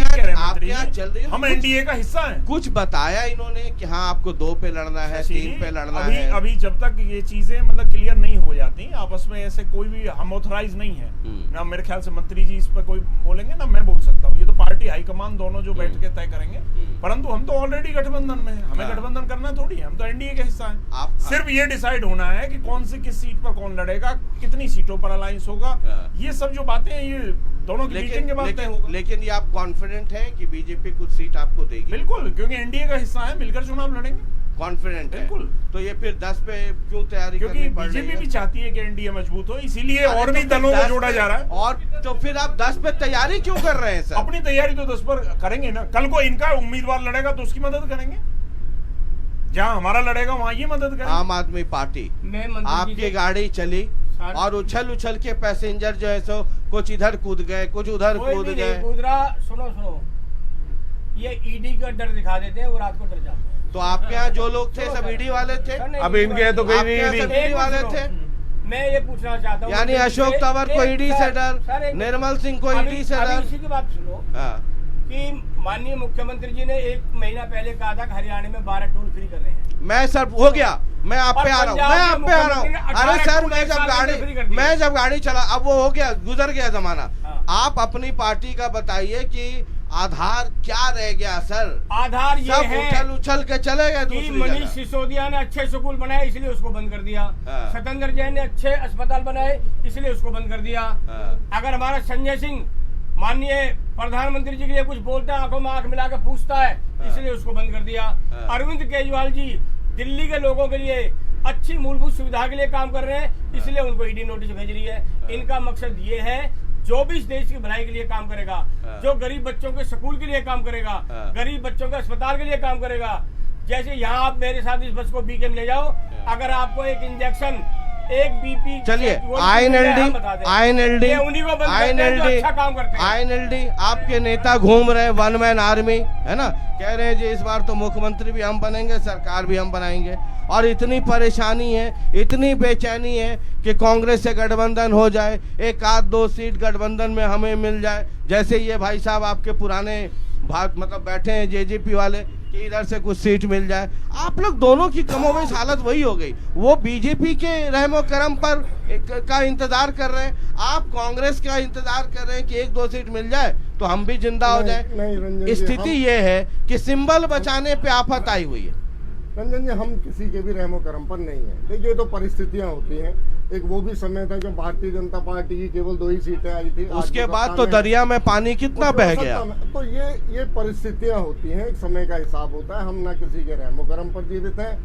यहाँ चल रही है, हम एनडीए का हिस्सा हैं। कुछ बताया इन्होंने कि हाँ आपको 2 पे लड़ना है, 3 पे लड़ना है। अभी जब तक ये चीजें मतलब क्लियर नहीं हो जाती आपस में, ऐसे कोई भी हम ऑथराइज नहीं है ना, मेरे ख्याल से मंत्री जी इस पर कोई बोलेंगे ना मैं बोल सकता हूँ, ये तो पार्टी हाईकमान दोनों जो बैठ के तय करेंगे। परंतु हम तो ऑलरेडी गठबंधन में हैं, हमें गठबंधन करना थोड़ी है, हम तो एनडीए के हिस्सा हैं। सिर्फ ये डिसाइड होना है कि कौन सी किस सीट पर कौन लड़ेगा, कितनी सीटों पर अलायंस होगा, ये सब जो बातें हैं ये दोनों की मीटिंग के बाद तय होगा। लेकिन ये आप कॉन्फिडेंट है कि बीजेपी कुछ सीट आपको देगी? बिल्कुल, क्योंकि एनडीए का हिस्सा है, मिलकर चुनाव लड़ेंगे। कॉन्फिडेंट है? बिल्कुल। तो ये फिर 10 पे क्यों तैयारी करनी पड़ रही है? क्योंकि बीजेपी भी चाहती है कि एनडीए मजबूत हो, इसीलिए और भी दलों को जोड़ा जा रहा है। और तो फिर आप 10 पे तैयारी क्यों कर रहे हैं सर? अपनी तैयारी तो 10 पर करेंगे ना, कल को इनका उम्मीदवार लड़ेगा तो उसकी मदद करेंगे, जहाँ हमारा लड़ेगा वहाँ ये मदद करेंगे। आम आदमी पार्टी, आपकी गाड़ी चली और उछल के पैसेंजर जो है सो कुछ इधर कूद गए, कुछ उधर कूद गए। सुनो, ये ईडी का डर दिखा देते हैं, वो रात को डर जाते हैं। तो आपके यहाँ जो लोग थे सब ईडी वाले थे? अब इनके तो कहीं नहीं ईडी वाले थे। मैं ये पूछना चाहता हूँ, यानी अशोक तंवर को ईडी से डर, निर्मल सिंह को ईडी से डर। इसी की बात सुनो कि माननीय मुख्यमंत्री जी ने 1 महीना पहले कहा था कि हरियाणा में 12 टोल फ्री कर रहे हैं। मैं सर हो गया, मैं आप पे आ रहा हूँ, अरे सर मैं जब गाड़ी चला, अब वो हो गया, गुजर गया जमाना। आप अपनी पार्टी का बताइए कि आधार क्या रह गया सर? आधार ये है, उछल के चले गए दूसरी जगह। मनीष सिसोदिया ने अच्छे स्कूल बनाए इसलिए उसको बंद कर दिया, सतेंद्र जैन ने अच्छे अस्पताल बनाए इसलिए उसको बंद कर दिया। अगर हमारा संजय सिंह माननीय प्रधानमंत्री जी के लिए कुछ बोलता है, आंखों में आंख मिला के पूछता है, इसलिए उसको बंद कर दिया। अरविंद केजरीवाल जी दिल्ली के लोगों के लिए अच्छी मूलभूत सुविधा के लिए काम कर रहे हैं, इसलिए उनको ईडी नोटिस भेज रही है। इनका मकसद ये है, जो भी इस देश की भलाई के लिए काम करेगा, जो गरीब बच्चों के स्कूल के लिए काम करेगा, गरीब बच्चों के अस्पताल के लिए काम करेगा। जैसे यहाँ आप मेरे साथ इस बस को बीकेएम ले जाओ, अगर आपको एक इंजेक्शन, एक बीपी, चलिए आईएनएलडी आपके नेता घूम रहे, 1 मैन आर्मी है ना, कह रहे हैं जी इस बार तो मुख्यमंत्री भी हम बनेंगे, सरकार भी हम बनाएंगे। और इतनी परेशानी है, इतनी बेचैनी है कि कांग्रेस से गठबंधन हो जाए, 1 आध 2 सीट गठबंधन में हमें मिल जाए। जैसे ये भाई साहब आपके पुराने भाग मतलब बैठे हैं जेजेपी वाले कि इधर से कुछ सीट मिल जाए। आप लोग दोनों की कमोबेश हालत वही हो गई। वो बीजेपी के रहमो करम पर का इंतजार कर रहे हैं, आप कांग्रेस का इंतजार कर रहे हैं कि 1-2 सीट मिल जाए तो हम भी जिंदा हो जाए। स्थिति ये है कि सिंबल बचाने पे आफत आई हुई है। रंजन जी, हम किसी के भी रहमो करम पर नहीं है। देखिए, ये तो परिस्थितियां होती हैं। एक वो भी समय था जब भारतीय जनता पार्टी की केवल 2 ही सीटें आई थी, उसके बाद तो दरिया में पानी कितना बह गया। तो ये परिस्थितियां होती हैं, एक समय का हिसाब होता है। हम ना किसी के रहमो करम पर जीवित हैं।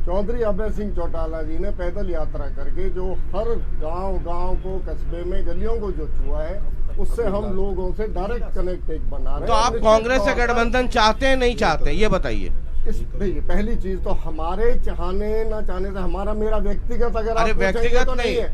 चौधरी अभय सिंह चौटाला जी ने पैदल यात्रा करके जो हर गांव को, कस्बे में, गलियों को जो छुआ है, उससे हम लोगों से डायरेक्ट कनेक्ट एक बना रहे हैं। तो आप कांग्रेस से गठबंधन चाहते हैं, नहीं चाहते, ये बताइए। देखिए, पहली चीज तो हमारे चाहने ना चाहने से मेरा व्यक्तिगत अगर व्यक्तिगत तो नहीं है,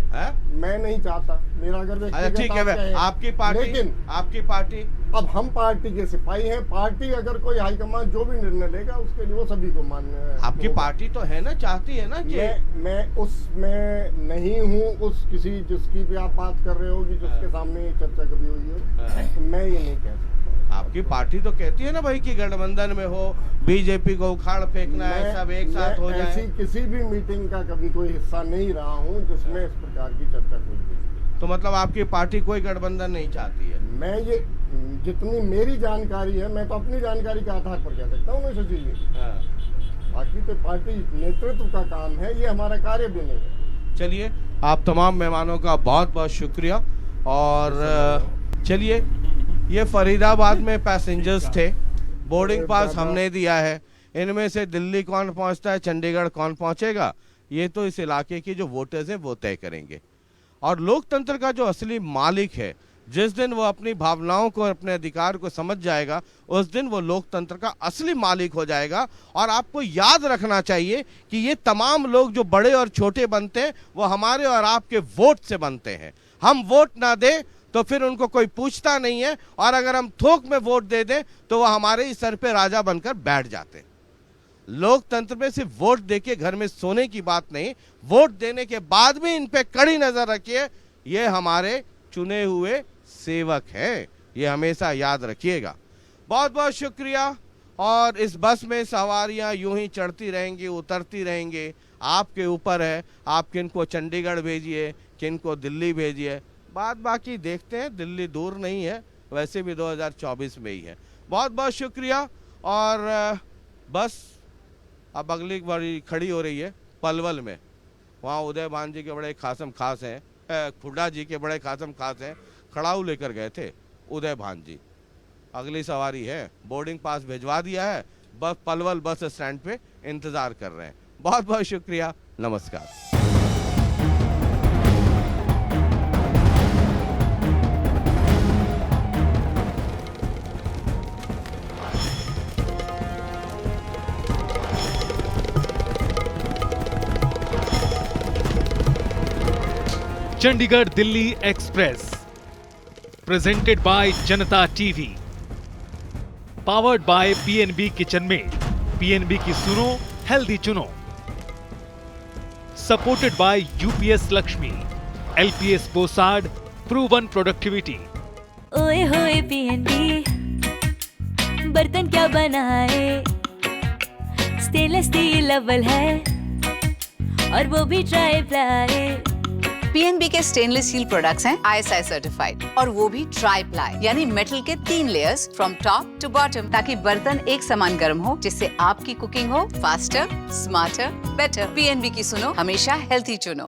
मैं नहीं चाहता। मेरा अगर व्यक्तिगत ठीक है, आपकी पार्टी, लेकिन आपकी पार्टी, अब हम पार्टी के सिपाही हैं। पार्टी अगर कोई हाईकमान जो भी निर्णय लेगा उसके लिए वो सभी को मान्य है। आपकी पार्टी तो है ना, चाहती है ना कि मैं उसमें नहीं हूँ, उस किसी जिसकी भी आप बात कर रहे हो कि जिसके सामने ये चर्चा कभी हुई हो, तो मैं ये नहीं कह सकता। आपकी पार्टी तो कहती है ना भाई कि गठबंधन में हो, बीजेपी को उखाड़ फेंकना है, सब एक साथ हो जाए। ऐसी किसी भी मीटिंग का कभी कोई हिस्सा नहीं रहा हूँ जिसमें इस प्रकार की चर्चा हुई। तो मतलब आपकी पार्टी कोई गठबंधन नहीं चाहती है? मैं ये जितनी मेरी जानकारी है, मैं तो अपनी जानकारी के आधार पर कह सकता हूँ। शशि जी, बाकी तो पार्टी नेतृत्व का काम है, ये हमारा कार्य भी नहीं है। चलिए, आप तमाम मेहमानों का बहुत बहुत शुक्रिया। और चलिए, ये फरीदाबाद में पैसेंजर्स थे, बोर्डिंग पास हमने दिया है। इनमें से दिल्ली कौन पहुंचता है, चंडीगढ़ कौन पहुंचेगा, ये तो इस इलाके के जो वोटर्स हैं वो तय करेंगे। और लोकतंत्र का जो असली मालिक है, जिस दिन वो अपनी भावनाओं को, अपने अधिकार को समझ जाएगा, उस दिन वो लोकतंत्र का असली मालिक हो जाएगा। और आपको याद रखना चाहिए कि ये तमाम लोग जो बड़े और छोटे बनते हैं वो हमारे और आपके वोट से बनते हैं। हम वोट ना दें तो फिर उनको कोई पूछता नहीं है, और अगर हम थोक में वोट दे दें तो वो हमारे ही सर पे राजा बनकर बैठ जाते हैं। लोकतंत्र में सिर्फ वोट देके घर में सोने की बात नहीं, वोट देने के बाद भी इन पे कड़ी नजर रखिए। ये हमारे चुने हुए सेवक हैं, ये हमेशा याद रखिएगा। बहुत बहुत शुक्रिया। और इस बस में सवारियां यूं ही चढ़ती रहेंगी, उतरती रहेंगी, आपके ऊपर है। आप किनको चंडीगढ़ भेजिए, किनको दिल्ली भेजिए, बात बाकी देखते हैं। दिल्ली दूर नहीं है, वैसे भी 2024 में ही है। बहुत बहुत शुक्रिया। और बस अब अगली बारी खड़ी हो रही है पलवल में, वहाँ उदय भान जी के बड़े खासम खास हैं, खुड्डा जी के बड़े खासम खास हैं, खड़ाऊ लेकर गए थे उदय भान जी। अगली सवारी है, बोर्डिंग पास भिजवा दिया है, बस पलवल बस स्टैंड पे इंतज़ार कर रहे हैं। बहुत बहुत शुक्रिया, नमस्कार। Chandigarh Delhi express presented by Janta TV, powered by PNB kitchen में, पीएनबी की सुनो हेल्दी चुनो, supported by UPS Lakshmi, LPS Bosad, proven productivity. ओए होए पीएनबी, बर्तन क्या बनाए, स्टेनलेस स्टील अव्वल है और वो भी ट्राई प्लाई। पीएनबी के स्टेनलेस स्टील प्रोडक्ट्स हैं ISI सर्टिफाइड, और वो भी ट्राई प्लाई, यानी मेटल के 3 layers from top to bottom, ताकि बर्तन एक समान गर्म हो, जिससे आपकी कुकिंग हो फास्टर, स्मार्टर, बेटर। पीएनबी की सुनो, हमेशा हेल्थी चुनो।